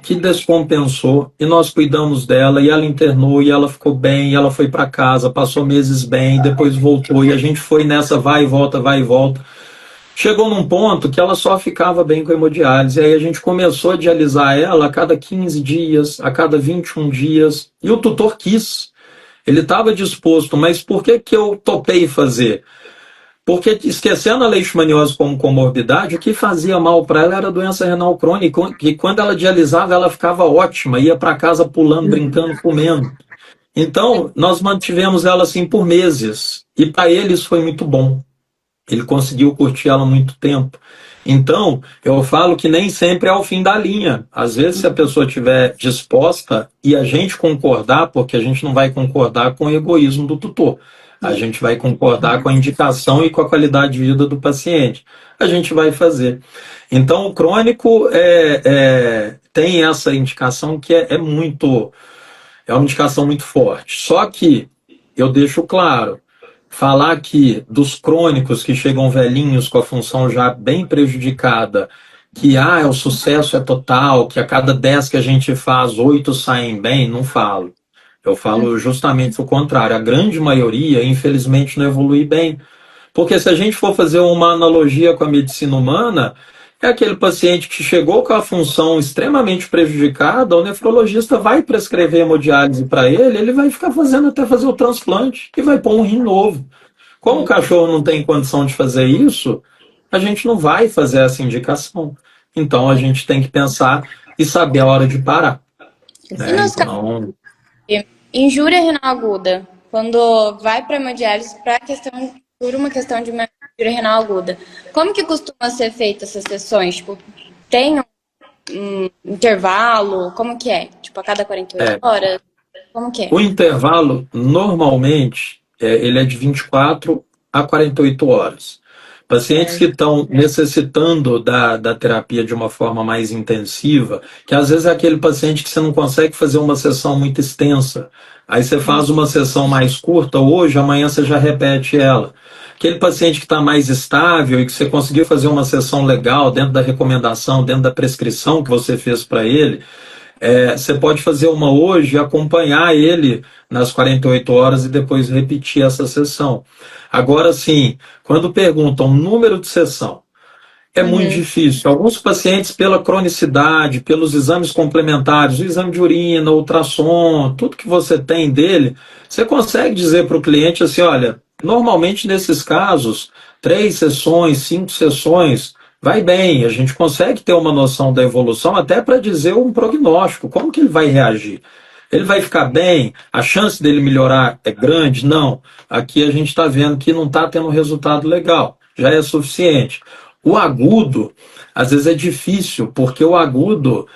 que descompensou e nós cuidamos dela e ela internou e ela ficou bem, e ela foi para casa, passou meses bem, depois voltou e a gente foi nessa vai e volta, vai e volta. Chegou num ponto que ela só ficava bem com a hemodiálise, e aí a gente começou a dialisar ela a cada 15 dias, a cada 21 dias, e o tutor quis. Ele estava disposto, mas por que eu topei fazer? Porque, esquecendo a leishmaniose como comorbidade, o que fazia mal para ela era a doença renal crônica, que quando ela dialisava, ela ficava ótima, ia para casa pulando, brincando, comendo. Então, nós mantivemos ela assim por meses, e para ele isso foi muito bom. Ele conseguiu curtir ela muito tempo. Então, eu falo que nem sempre é o fim da linha. Às vezes, se a pessoa estiver disposta e a gente concordar, porque a gente não vai concordar com o egoísmo do tutor, a gente vai concordar com a indicação e com a qualidade de vida do paciente. A gente vai fazer. Então, o crônico tem essa indicação que é uma indicação muito forte. Só que eu deixo claro, falar aqui dos crônicos que chegam velhinhos com a função já bem prejudicada, que o sucesso é total, que a cada 10 que a gente faz, 8 saem bem, não falo. Eu falo justamente o contrário. A grande maioria, infelizmente, não evolui bem. Porque se a gente for fazer uma analogia com a medicina humana, é aquele paciente que chegou com a função extremamente prejudicada, o nefrologista vai prescrever hemodiálise para ele, ele vai ficar fazendo até fazer o transplante e vai pôr um rim novo. Como o cachorro não tem condição de fazer isso, a gente não vai fazer essa indicação. Então a gente tem que pensar e saber a hora de parar. E nos casos de injúria renal aguda, quando vai para hemodiálise por uma questão de uma injúria renal aguda, como que costuma ser feita essas sessões? Tipo, tem um intervalo? Como que é? Tipo, a cada 48 horas? Como que é? O intervalo, normalmente, ele é de 24 a 48 horas. Pacientes que estão necessitando da terapia de uma forma mais intensiva, que às vezes é aquele paciente que você não consegue fazer uma sessão muito extensa. Aí você faz uma sessão mais curta hoje, amanhã você já repete ela. Aquele paciente que está mais estável e que você conseguiu fazer uma sessão legal dentro da recomendação, dentro da prescrição que você fez para ele, você pode fazer uma hoje e acompanhar ele nas 48 horas e depois repetir essa sessão. Agora, sim, quando perguntam número de sessão, é muito difícil. Alguns pacientes, pela cronicidade, pelos exames complementares, o exame de urina, o ultrassom, tudo que você tem dele, você consegue dizer para o cliente assim, olha, normalmente nesses casos, 3 sessões, 5 sessões, vai bem, a gente consegue ter uma noção da evolução até para dizer um prognóstico, como que ele vai reagir. Ele vai ficar bem? A chance dele melhorar é grande? Não. Aqui a gente está vendo que não está tendo um resultado legal. Já é suficiente. O agudo, às vezes é difícil, porque o agudo,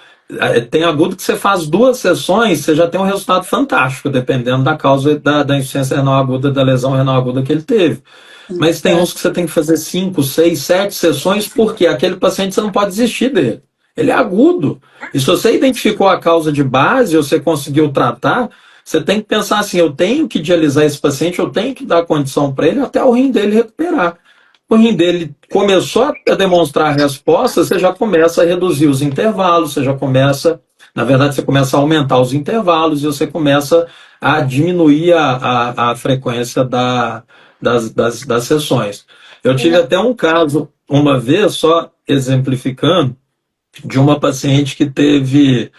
tem agudo que você faz 2 sessões, você já tem um resultado fantástico, dependendo da causa da insuficiência renal aguda, da lesão renal aguda que ele teve. Mas tem uns que você tem que fazer 5, 6, 7 sessões, porque aquele paciente você não pode desistir dele. Ele é agudo. E se você identificou a causa de base, ou você conseguiu tratar, você tem que pensar assim, eu tenho que dialisar esse paciente, eu tenho que dar condição para ele até o rim dele recuperar. O rim dele começou a demonstrar resposta, você já começa a reduzir os intervalos, você já começa, na verdade, você começa a aumentar os intervalos e você começa a diminuir a frequência das sessões. Eu tive até um caso, uma vez, só exemplificando, de uma paciente que teve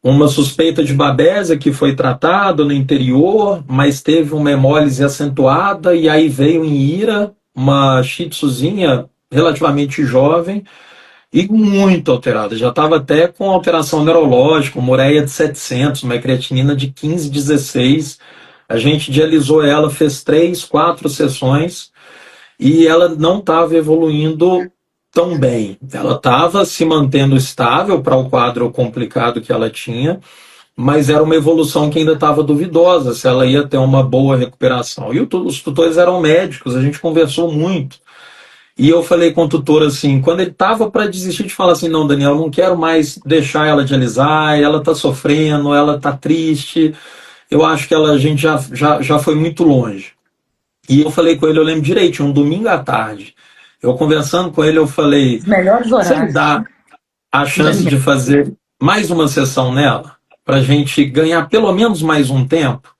uma suspeita de babésia que foi tratada no interior, mas teve uma hemólise acentuada e aí veio em ira uma shih tzuzinha relativamente jovem e muito alterada. Já estava até com alteração neurológica, uma ureia de 700, uma creatinina de 15, 16. A gente dialisou ela, fez 3, 4 sessões e ela não estava evoluindo tão bem. Ela estava se mantendo estável para o quadro complicado que ela tinha, mas era uma evolução que ainda estava duvidosa se ela ia ter uma boa recuperação. E os tutores eram médicos, a gente conversou muito. E eu falei com o tutor assim, quando ele estava para desistir de falar assim, não, Daniel, eu não quero mais deixar ela dialisar, ela está sofrendo, ela está triste, eu acho que a gente já foi muito longe. E eu falei com ele, eu lembro direito, um domingo à tarde, eu conversando com ele, eu falei, Os melhores você me horários. dá a chance de fazer mais uma sessão nela, para a gente ganhar pelo menos mais um tempo?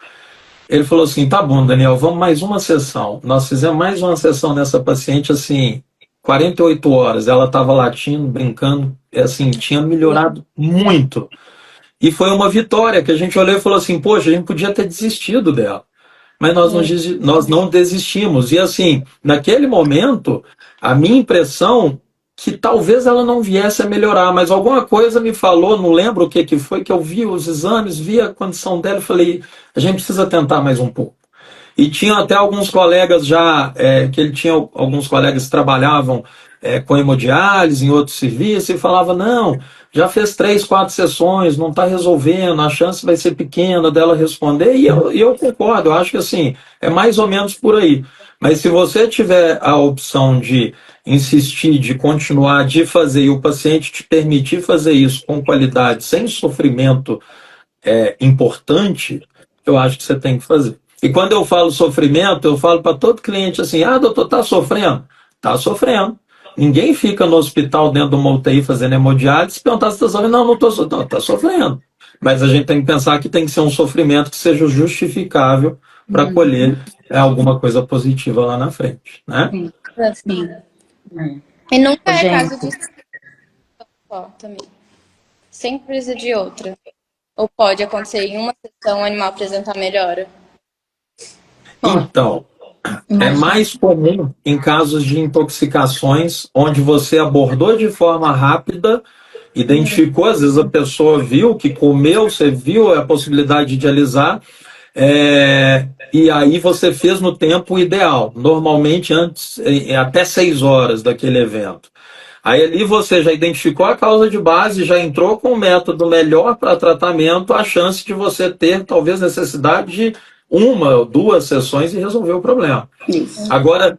Ele falou assim, tá bom, Daniel, vamos mais uma sessão. Nós fizemos mais uma sessão nessa paciente, assim, 48 horas. Ela estava latindo, brincando, assim, tinha melhorado muito. E foi uma vitória, que a gente olhou e falou assim, poxa, a gente podia ter desistido dela. Mas nós não desistimos. E assim, naquele momento, a minha impressão que talvez ela não viesse a melhorar, mas alguma coisa me falou, não lembro o que foi, que eu vi os exames, vi a condição dela e falei, a gente precisa tentar mais um pouco. E tinha até alguns colegas já, que ele tinha alguns colegas que trabalhavam com hemodiálise em outros serviços e falava, não, já fez 3, 4 sessões, não está resolvendo, a chance vai ser pequena dela responder, e eu concordo, eu acho que assim, é mais ou menos por aí. Mas se você tiver a opção de insistir, de continuar, de fazer, e o paciente te permitir fazer isso com qualidade, sem sofrimento importante, eu acho que você tem que fazer. E quando eu falo sofrimento, eu falo para todo cliente assim, doutor, está sofrendo? Está sofrendo. Ninguém fica no hospital dentro de uma UTI fazendo hemodiálise e perguntar se está sofrendo. Não estou sofrendo. Não, está sofrendo. Mas a gente tem que pensar que tem que ser um sofrimento que seja justificável para colher alguma coisa positiva lá na frente, né? Sim. E nunca é Gente. caso de só também. Sempre precisa de outra. Ou pode acontecer em uma sessão o animal apresentar melhora. Então, é mais comum em casos de intoxicações, onde você abordou de forma rápida, identificou, às vezes a pessoa viu que comeu, você viu a possibilidade de dialisar, e aí você fez no tempo ideal, normalmente antes, até 6 horas daquele evento. Aí ali você já identificou a causa de base, já entrou com um método melhor para tratamento, a chance de você ter talvez necessidade de 1 ou 2 sessões e resolver o problema. Isso. Agora,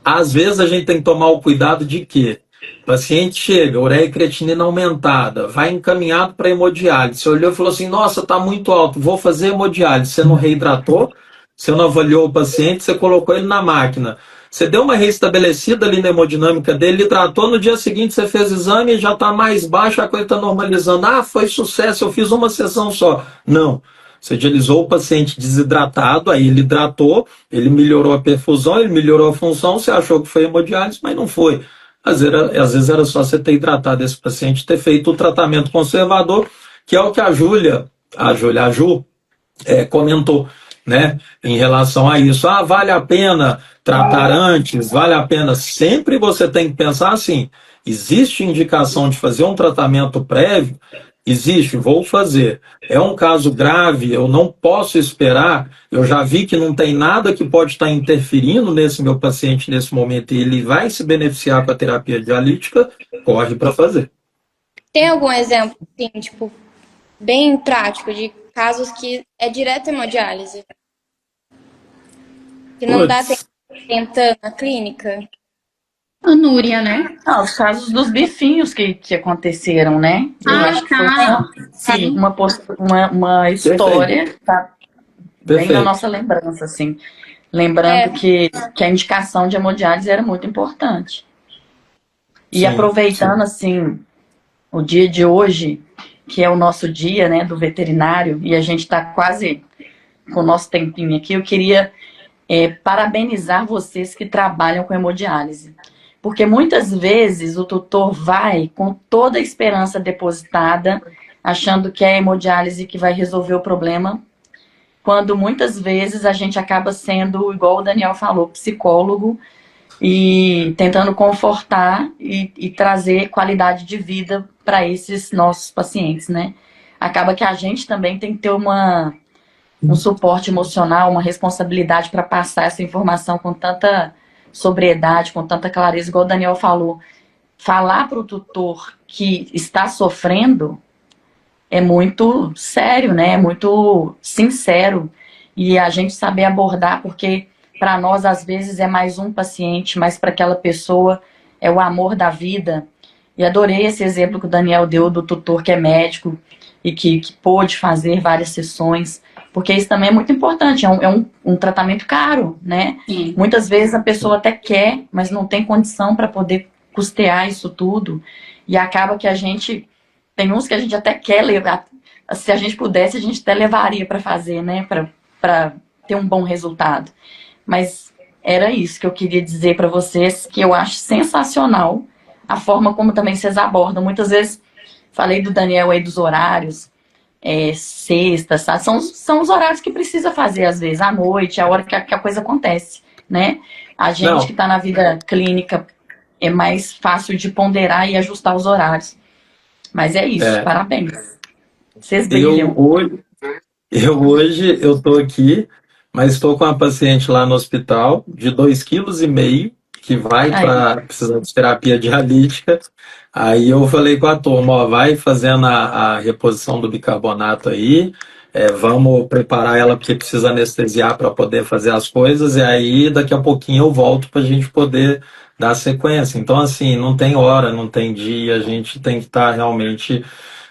às vezes a gente tem que tomar o cuidado de que o paciente chega, ureia e creatinina aumentada, vai encaminhado para hemodiálise. Você olhou e falou assim, nossa, está muito alto, vou fazer hemodiálise. Você não reidratou, você não avaliou o paciente, você colocou ele na máquina. Você deu uma reestabelecida ali na hemodinâmica dele, hidratou, no dia seguinte você fez exame e já está mais baixo, a coisa está normalizando. Foi sucesso, eu fiz uma sessão só. Não. Você dialisou o paciente desidratado, aí ele hidratou, ele melhorou a perfusão, ele melhorou a função, você achou que foi hemodiálise, mas não foi. Às vezes era só você ter hidratado esse paciente, ter feito o tratamento conservador, que é o que a Ju comentou, né, em relação a isso. Vale a pena tratar antes, vale a pena. Sempre você tem que pensar assim, existe indicação de fazer um tratamento prévio? Existe, vou fazer. É um caso grave, eu não posso esperar, eu já vi que não tem nada que pode estar interferindo nesse meu paciente nesse momento e ele vai se beneficiar com a terapia dialítica, corre para fazer. Tem algum exemplo, assim, tipo, bem prático de casos que é direto hemodiálise? Que não dá tempo tentando na clínica? Anúria, né? Os casos dos bifinhos que aconteceram, né? Eu acho que foi uma história, tá bem na nossa lembrança, assim. Lembrando que a indicação de hemodiálise era muito importante. E aproveitando, assim, o dia de hoje, que é o nosso dia, né, do veterinário, e a gente está quase com o nosso tempinho aqui, eu queria parabenizar vocês que trabalham com hemodiálise. Porque muitas vezes o tutor vai com toda a esperança depositada, achando que é a hemodiálise que vai resolver o problema, quando muitas vezes a gente acaba sendo, igual o Daniel falou, psicólogo, e tentando confortar e trazer qualidade de vida para esses nossos pacientes, né? Acaba que a gente também tem que ter um suporte emocional, uma responsabilidade para passar essa informação com tanta sobriedade, com tanta clareza, igual o Daniel falou. Falar para o tutor que está sofrendo é muito sério, né? É muito sincero. E a gente saber abordar, porque para nós, às vezes, é mais um paciente, mas para aquela pessoa é o amor da vida. E adorei esse exemplo que o Daniel deu do tutor que é médico e que pôde fazer várias sessões, porque isso também é muito importante, é um tratamento caro, né? Sim. Muitas vezes a pessoa até quer, mas não tem condição para poder custear isso tudo, e acaba que a gente, tem uns que a gente até quer levar, se a gente pudesse, a gente até levaria para fazer, né? Para ter um bom resultado. Mas era isso que eu queria dizer para vocês, que eu acho sensacional a forma como também vocês abordam. Muitas vezes, falei do Daniel aí dos horários, sexta, sabe? São os horários que precisa fazer, às vezes, à noite, a hora que a coisa acontece, né? A gente que está na vida clínica é mais fácil de ponderar e ajustar os horários. Mas é isso, parabéns. Vocês brilham. Hoje eu estou aqui, mas estou com uma paciente lá no hospital de 2,5 kg, que vai para precisar de terapia dialítica. Aí eu falei com a turma, ó, vai fazendo a reposição do bicarbonato aí, vamos preparar ela porque precisa anestesiar para poder fazer as coisas, e aí daqui a pouquinho eu volto para a gente poder dar sequência. Então, assim, não tem hora, não tem dia, a gente tem que estar realmente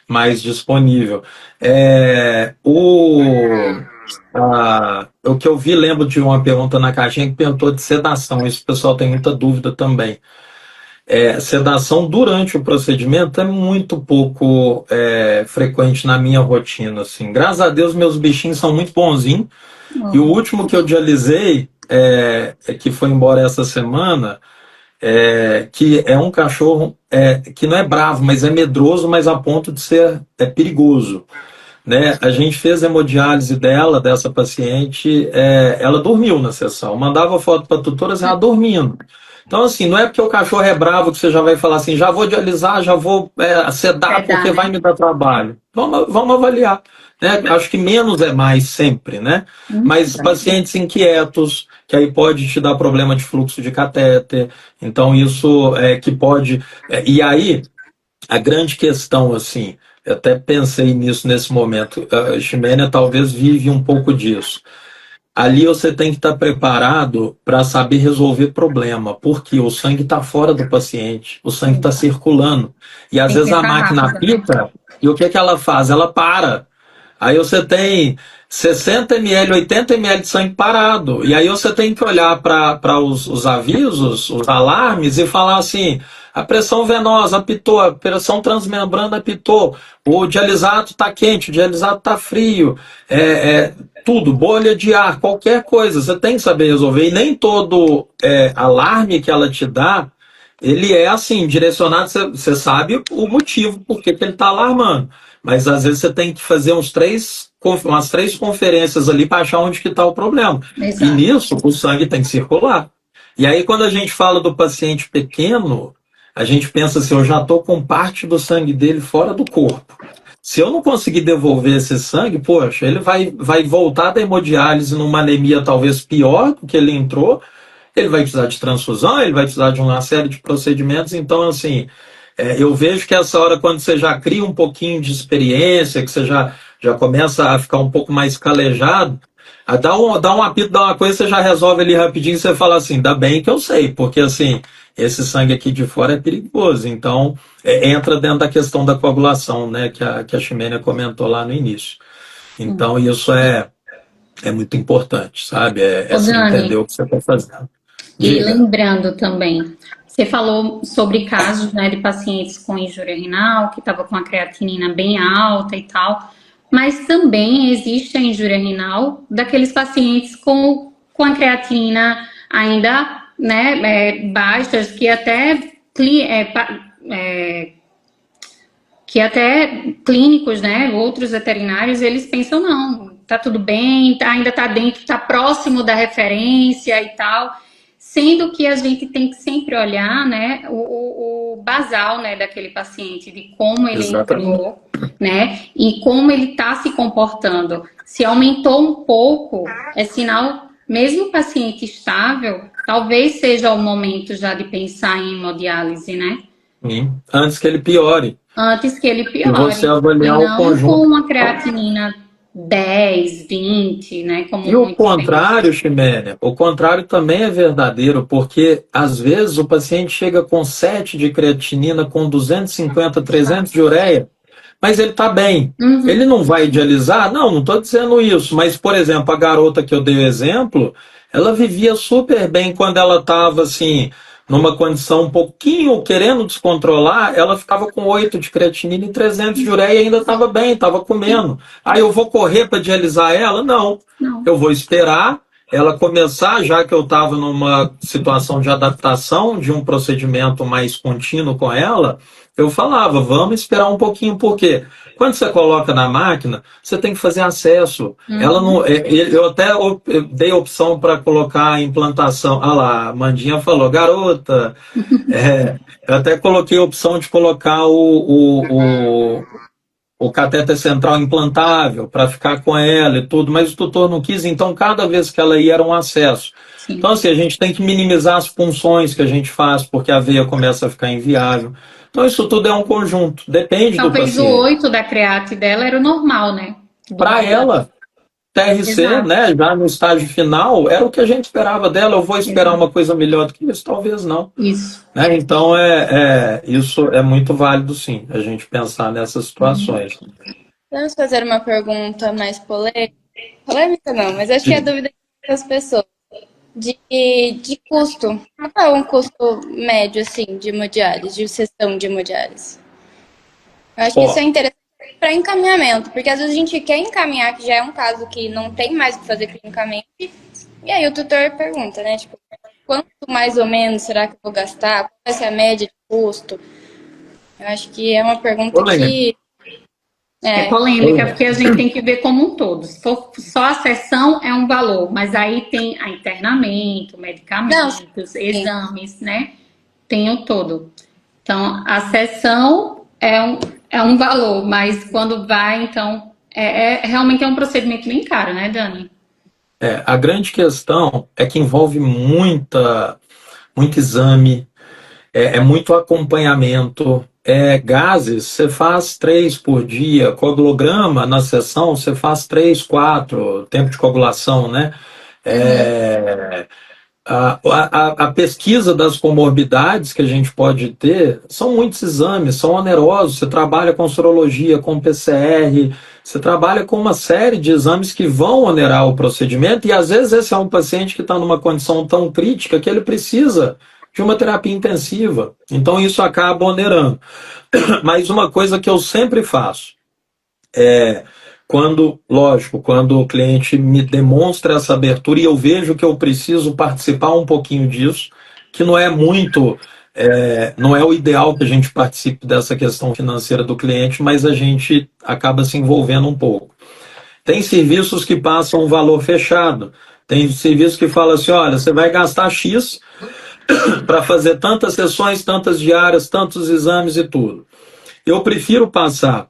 mais disponível. O que eu vi, lembro de uma pergunta na caixinha que perguntou de sedação, isso o pessoal tem muita dúvida também. Sedação durante o procedimento é muito pouco frequente na minha rotina, assim. Graças a Deus meus bichinhos são muito bonzinhos, e o último que eu dialisei, que foi embora essa semana, que é um cachorro que não é bravo, mas é medroso, mas a ponto de ser perigoso. Né? A gente fez hemodiálise dessa paciente, ela dormiu na sessão, mandava foto para a tutora, ela dormindo. Então, assim, não é porque o cachorro é bravo que você já vai falar assim, já vou dialisar, já vou sedar, porque vai me dar trabalho. Vamos avaliar. Né? Acho que menos é mais sempre, né? Mas pacientes inquietos, que aí pode te dar problema de fluxo de catéter, então isso que pode... E aí, a grande questão, assim, eu até pensei nisso nesse momento, a Ximena talvez vive um pouco disso. Ali você tem que estar preparado para saber resolver problema, porque o sangue está fora do paciente, o sangue está circulando. E às vezes a máquina apita, e o que ela faz? Ela para. Aí você tem 60 ml, 80 ml de sangue parado. E aí você tem que olhar para os avisos, os alarmes, e falar assim, a pressão venosa apitou, a pressão transmembrana apitou, o dialisado está quente, o dialisado está frio, tudo, bolha de ar, qualquer coisa, você tem que saber resolver. E nem todo alarme que ela te dá, ele é assim, direcionado, você sabe o motivo por que ele está alarmando. Mas às vezes você tem que fazer umas três conferências ali para achar onde que está o problema. Exato. E nisso o sangue tem que circular. E aí quando a gente fala do paciente pequeno, a gente pensa assim, eu já estou com parte do sangue dele fora do corpo. Se eu não conseguir devolver esse sangue, poxa, ele vai voltar da hemodiálise numa anemia talvez pior do que ele entrou, ele vai precisar de transfusão, ele vai precisar de uma série de procedimentos. Então, assim, eu vejo que essa hora, quando você já cria um pouquinho de experiência, que você já começa a ficar um pouco mais calejado, dá um apito, dá uma coisa, você já resolve ali rapidinho, e você fala assim, ainda bem que eu sei, porque assim, esse sangue aqui de fora é perigoso. Então, entra dentro da questão da coagulação, né, que a Ximena comentou lá no início. Então, isso é muito importante, sabe? Você entender o que você está fazendo. E lembrando também, você falou sobre casos, né, de pacientes com injúria renal, que estava com a creatinina bem alta e tal, mas também existe a injúria renal daqueles pacientes com a creatinina ainda, né, baixas, que até clínicos, né, outros veterinários, eles pensam, não, tá tudo bem, ainda tá dentro, tá próximo da referência e tal. Sendo que a gente tem que sempre olhar, né, o basal, né, daquele paciente, de como ele entrou, né, e como ele está se comportando. Se aumentou um pouco, é sinal, mesmo o paciente estável, talvez seja o momento já de pensar em hemodiálise, né? Sim. Antes que ele piore. Antes que ele E piore. você avaliar E o não conjunto. com uma creatinina 10, 20, né? Como E o muitos contrário, Ximénea, o contrário também é verdadeiro, porque às vezes o paciente chega com 7 de creatinina, com 250, 300 de ureia, mas ele está bem. Uhum. Ele não vai idealizar? Não estou dizendo isso, mas, por exemplo, a garota que eu dei o exemplo, ela vivia super bem quando ela estava assim, numa condição um pouquinho querendo descontrolar, ela ficava com 8 de creatinina e 300 de ureia e ainda estava bem, estava comendo. Aí eu vou correr para dialisar ela? Não. Não. Eu vou esperar ela começar, já que eu estava numa situação de adaptação de um procedimento mais contínuo com ela, eu falava, vamos esperar um pouquinho, porque quando você coloca na máquina, você tem que fazer acesso. Ela não, eu até dei opção para colocar a implantação. Ah lá, a Mandinha falou, garota. Eu até coloquei a opção de colocar o catéter central implantável para ficar com ela e tudo, mas o tutor não quis, então cada vez que ela ia era um acesso. Sim. Então, assim, a gente tem que minimizar as punções que a gente faz, porque a veia começa a ficar inviável. Então, isso tudo é um conjunto, depende do paciente. Talvez o 8 da create dela era o normal, né? Para ela, TRC, Exato. né, já no estágio final, era o que a gente esperava dela. Eu vou esperar uma coisa melhor do que isso? Talvez não. Isso. Né? Então, isso é muito válido, sim, a gente pensar nessas situações. Vamos fazer uma pergunta mais polêmica. Polêmica não, mas acho que é a dúvida das pessoas. De custo. Qual é um custo médio, assim, de hemodiálise, de sessão de hemodiálise? Eu acho que isso é interessante para encaminhamento, porque às vezes a gente quer encaminhar, que já é um caso que não tem mais o que fazer clinicamente, e aí o tutor pergunta, né, tipo, quanto mais ou menos será que eu vou gastar? Qual vai ser a média de custo? Eu acho que é uma pergunta que... É polêmica, porque a gente tem que ver como um todo. Se for só a sessão, é um valor, mas aí tem a internamento, medicamentos, exames, né? Tem o todo. Então, a sessão é um valor, mas quando vai, então, realmente é um procedimento bem caro, né, Dani? A grande questão é que envolve muito exame, muito acompanhamento, gases, você faz 3 por dia, coagulograma na sessão, você faz 3, 4, tempo de coagulação, né? A pesquisa das comorbidades que a gente pode ter são muitos exames, são onerosos. Você trabalha com sorologia, com PCR, você trabalha com uma série de exames que vão onerar o procedimento, e às vezes esse é um paciente que está numa condição tão crítica que ele precisa de uma terapia intensiva. Então isso acaba onerando. Mas uma coisa que eu sempre faço quando o cliente me demonstra essa abertura e eu vejo que eu preciso participar um pouquinho disso, que não é muito, não é o ideal que a gente participe dessa questão financeira do cliente, mas a gente acaba se envolvendo um pouco. Tem serviços que passam um valor fechado, tem serviços que falam assim, olha, você vai gastar X para fazer tantas sessões, tantas diárias, tantos exames e tudo. Eu prefiro passar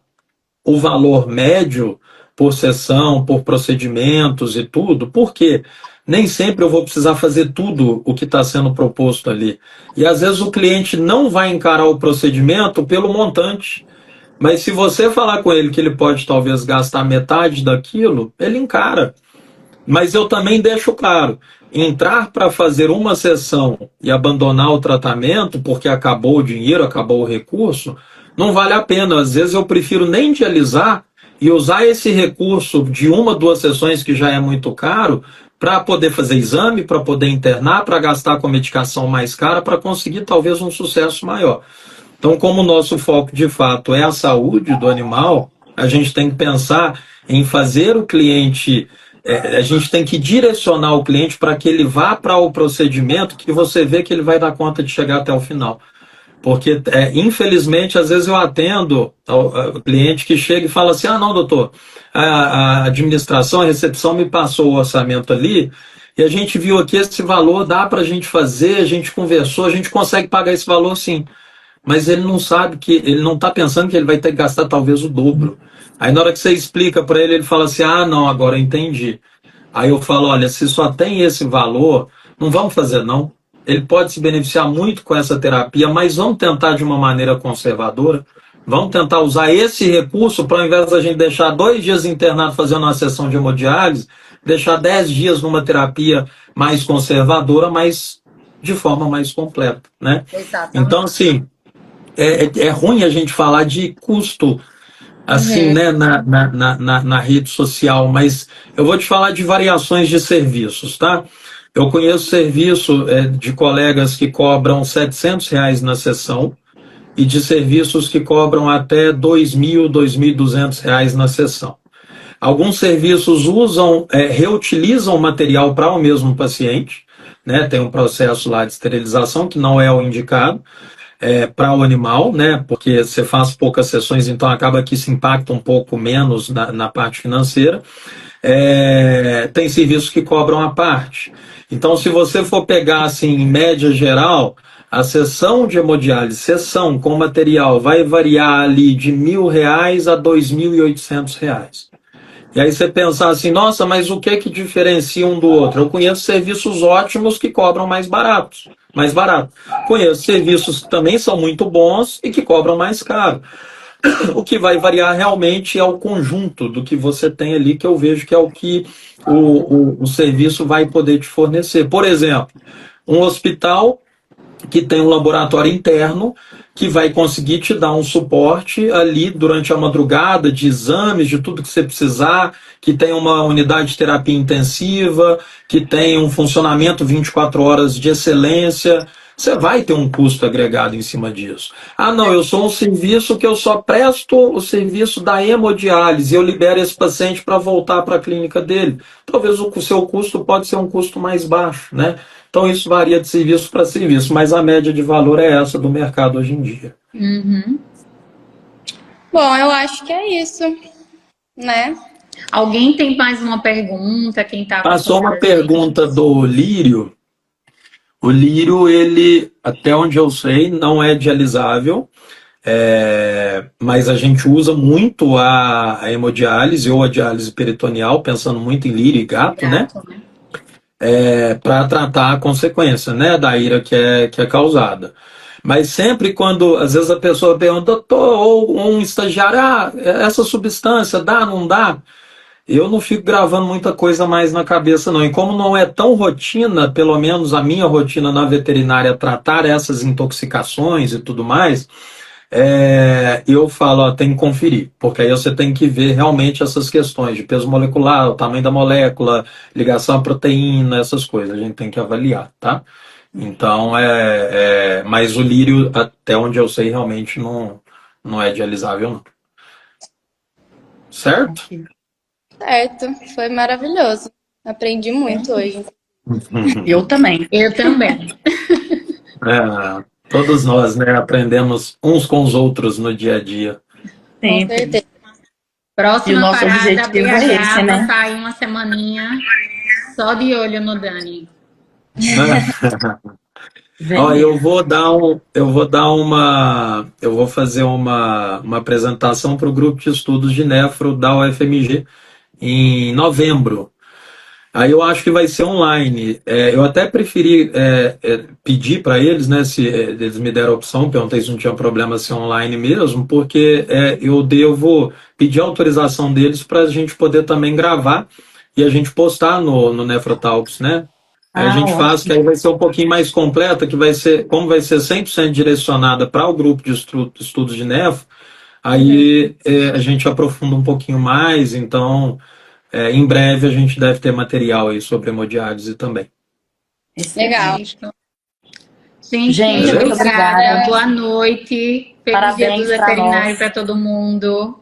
o valor médio por sessão, por procedimentos e tudo, porque nem sempre eu vou precisar fazer tudo o que está sendo proposto ali. E às vezes o cliente não vai encarar o procedimento pelo montante, mas se você falar com ele que ele pode talvez gastar metade daquilo, ele encara. Mas eu também deixo claro, entrar para fazer uma sessão e abandonar o tratamento porque acabou o dinheiro, acabou o recurso, não vale a pena. Às vezes eu prefiro nem dialisar e usar esse recurso de 1, 2 sessões, que já é muito caro, para poder fazer exame, para poder internar, para gastar com medicação mais cara, para conseguir talvez um sucesso maior. Então, como o nosso foco de fato é a saúde do animal, a gente tem que pensar em fazer o cliente... a gente tem que direcionar o cliente para que ele vá para o procedimento que você vê que ele vai dar conta de chegar até o final. Porque, infelizmente, às vezes eu atendo o cliente que chega e fala assim, não, doutor, a administração, a recepção me passou o orçamento ali e a gente viu aqui esse valor, dá para a gente fazer, a gente conversou, a gente consegue pagar esse valor sim. Mas ele não sabe que, ele não está pensando que ele vai ter que gastar talvez o dobro. Aí na hora que você explica para ele, ele fala assim, ah, não, agora eu entendi. Aí eu falo, olha, se só tem esse valor, não vamos fazer não. Ele pode se beneficiar muito com essa terapia, mas vamos tentar de uma maneira conservadora. Vamos tentar usar esse recurso para, ao invés da gente deixar 2 dias internado fazendo uma sessão de hemodiálise, deixar 10 dias numa terapia mais conservadora, mas de forma mais completa, né? Exatamente. Então, assim, é ruim a gente falar de custo, assim, né, na rede social, mas eu vou te falar de variações de serviços, tá? Eu conheço serviço de colegas que cobram R$ 700 na sessão e de serviços que cobram até R$ 2.000, R$ 2.200 na sessão. Alguns serviços reutilizam o material para o mesmo paciente, né? Tem um processo lá de esterilização que não é o indicado para o animal, né? Porque você faz poucas sessões, então acaba que isso impacta um pouco menos na parte financeira. Tem serviços que cobram à parte. Então, se você for pegar, assim, em média geral, a sessão de hemodiálise, sessão com material, vai variar ali de R$ 1.000 a R$ 2.800. E aí você pensar assim, nossa, mas o que diferencia um do outro? Eu conheço serviços ótimos que cobram mais barato. Conheço serviços que também são muito bons e que cobram mais caro. O que vai variar realmente é o conjunto do que você tem ali, que eu vejo que é o que o serviço vai poder te fornecer. Por exemplo, um hospital que tem um laboratório interno que vai conseguir te dar um suporte ali durante a madrugada de exames, de tudo que você precisar, que tem uma unidade de terapia intensiva, que tem um funcionamento 24 horas de excelência. Você vai ter um custo agregado em cima disso. Ah, não, eu sou um serviço que eu só presto o serviço da hemodiálise, eu libero esse paciente para voltar para a clínica dele. Talvez o seu custo pode ser um custo mais baixo, né? Então isso varia de serviço para serviço, mas a média de valor é essa do mercado hoje em dia. Bom, eu acho que é isso, né? Alguém tem mais uma pergunta? Quem tá Passou uma pergunta do Lírio. O lírio, ele, até onde eu sei, não é dialisável, mas a gente usa muito a hemodiálise ou a diálise peritoneal, pensando muito em lírio e gato, né? Para tratar a consequência, né, da ira que é causada. Mas sempre quando, às vezes a pessoa pergunta, doutor, ou um estagiário, essa substância dá, não dá? Eu não fico gravando muita coisa mais na cabeça, não. E como não é tão rotina, pelo menos a minha rotina na veterinária, tratar essas intoxicações e tudo mais, eu falo, ó, tem que conferir. Porque aí você tem que ver realmente essas questões de peso molecular, o tamanho da molécula, ligação à proteína, essas coisas. A gente tem que avaliar, tá? Então, mas o lírio, até onde eu sei, realmente não é dialisável, não. Certo? Certo, foi maravilhoso. Aprendi muito hoje. Eu também. Eu também. Todos nós, né, aprendemos uns com os outros no dia a dia. Com certeza. Próxima E o nosso parada, objetivo é BH, esse, né? Tá aí uma semaninha só de olho no Dani. Ó, eu vou fazer uma apresentação para o grupo de estudos de nefro da UFMG em novembro. Aí eu acho que vai ser online. Eu até preferi pedir para eles, né, se eles me deram a opção, perguntei se não tinha problema ser online mesmo, porque eu devo pedir autorização deles para a gente poder também gravar e a gente postar no Nefrotalks, né? Aí a gente faz, que aí vai ser um pouquinho mais completa, que vai ser, como vai ser 100% direcionada para o grupo de estudos de nefro, aí a gente aprofunda um pouquinho mais, então em breve a gente deve ter material aí sobre hemodiálise também. Legal. Gente, muito obrigada. Boa noite. Feliz Dia do Veterinário para todo mundo.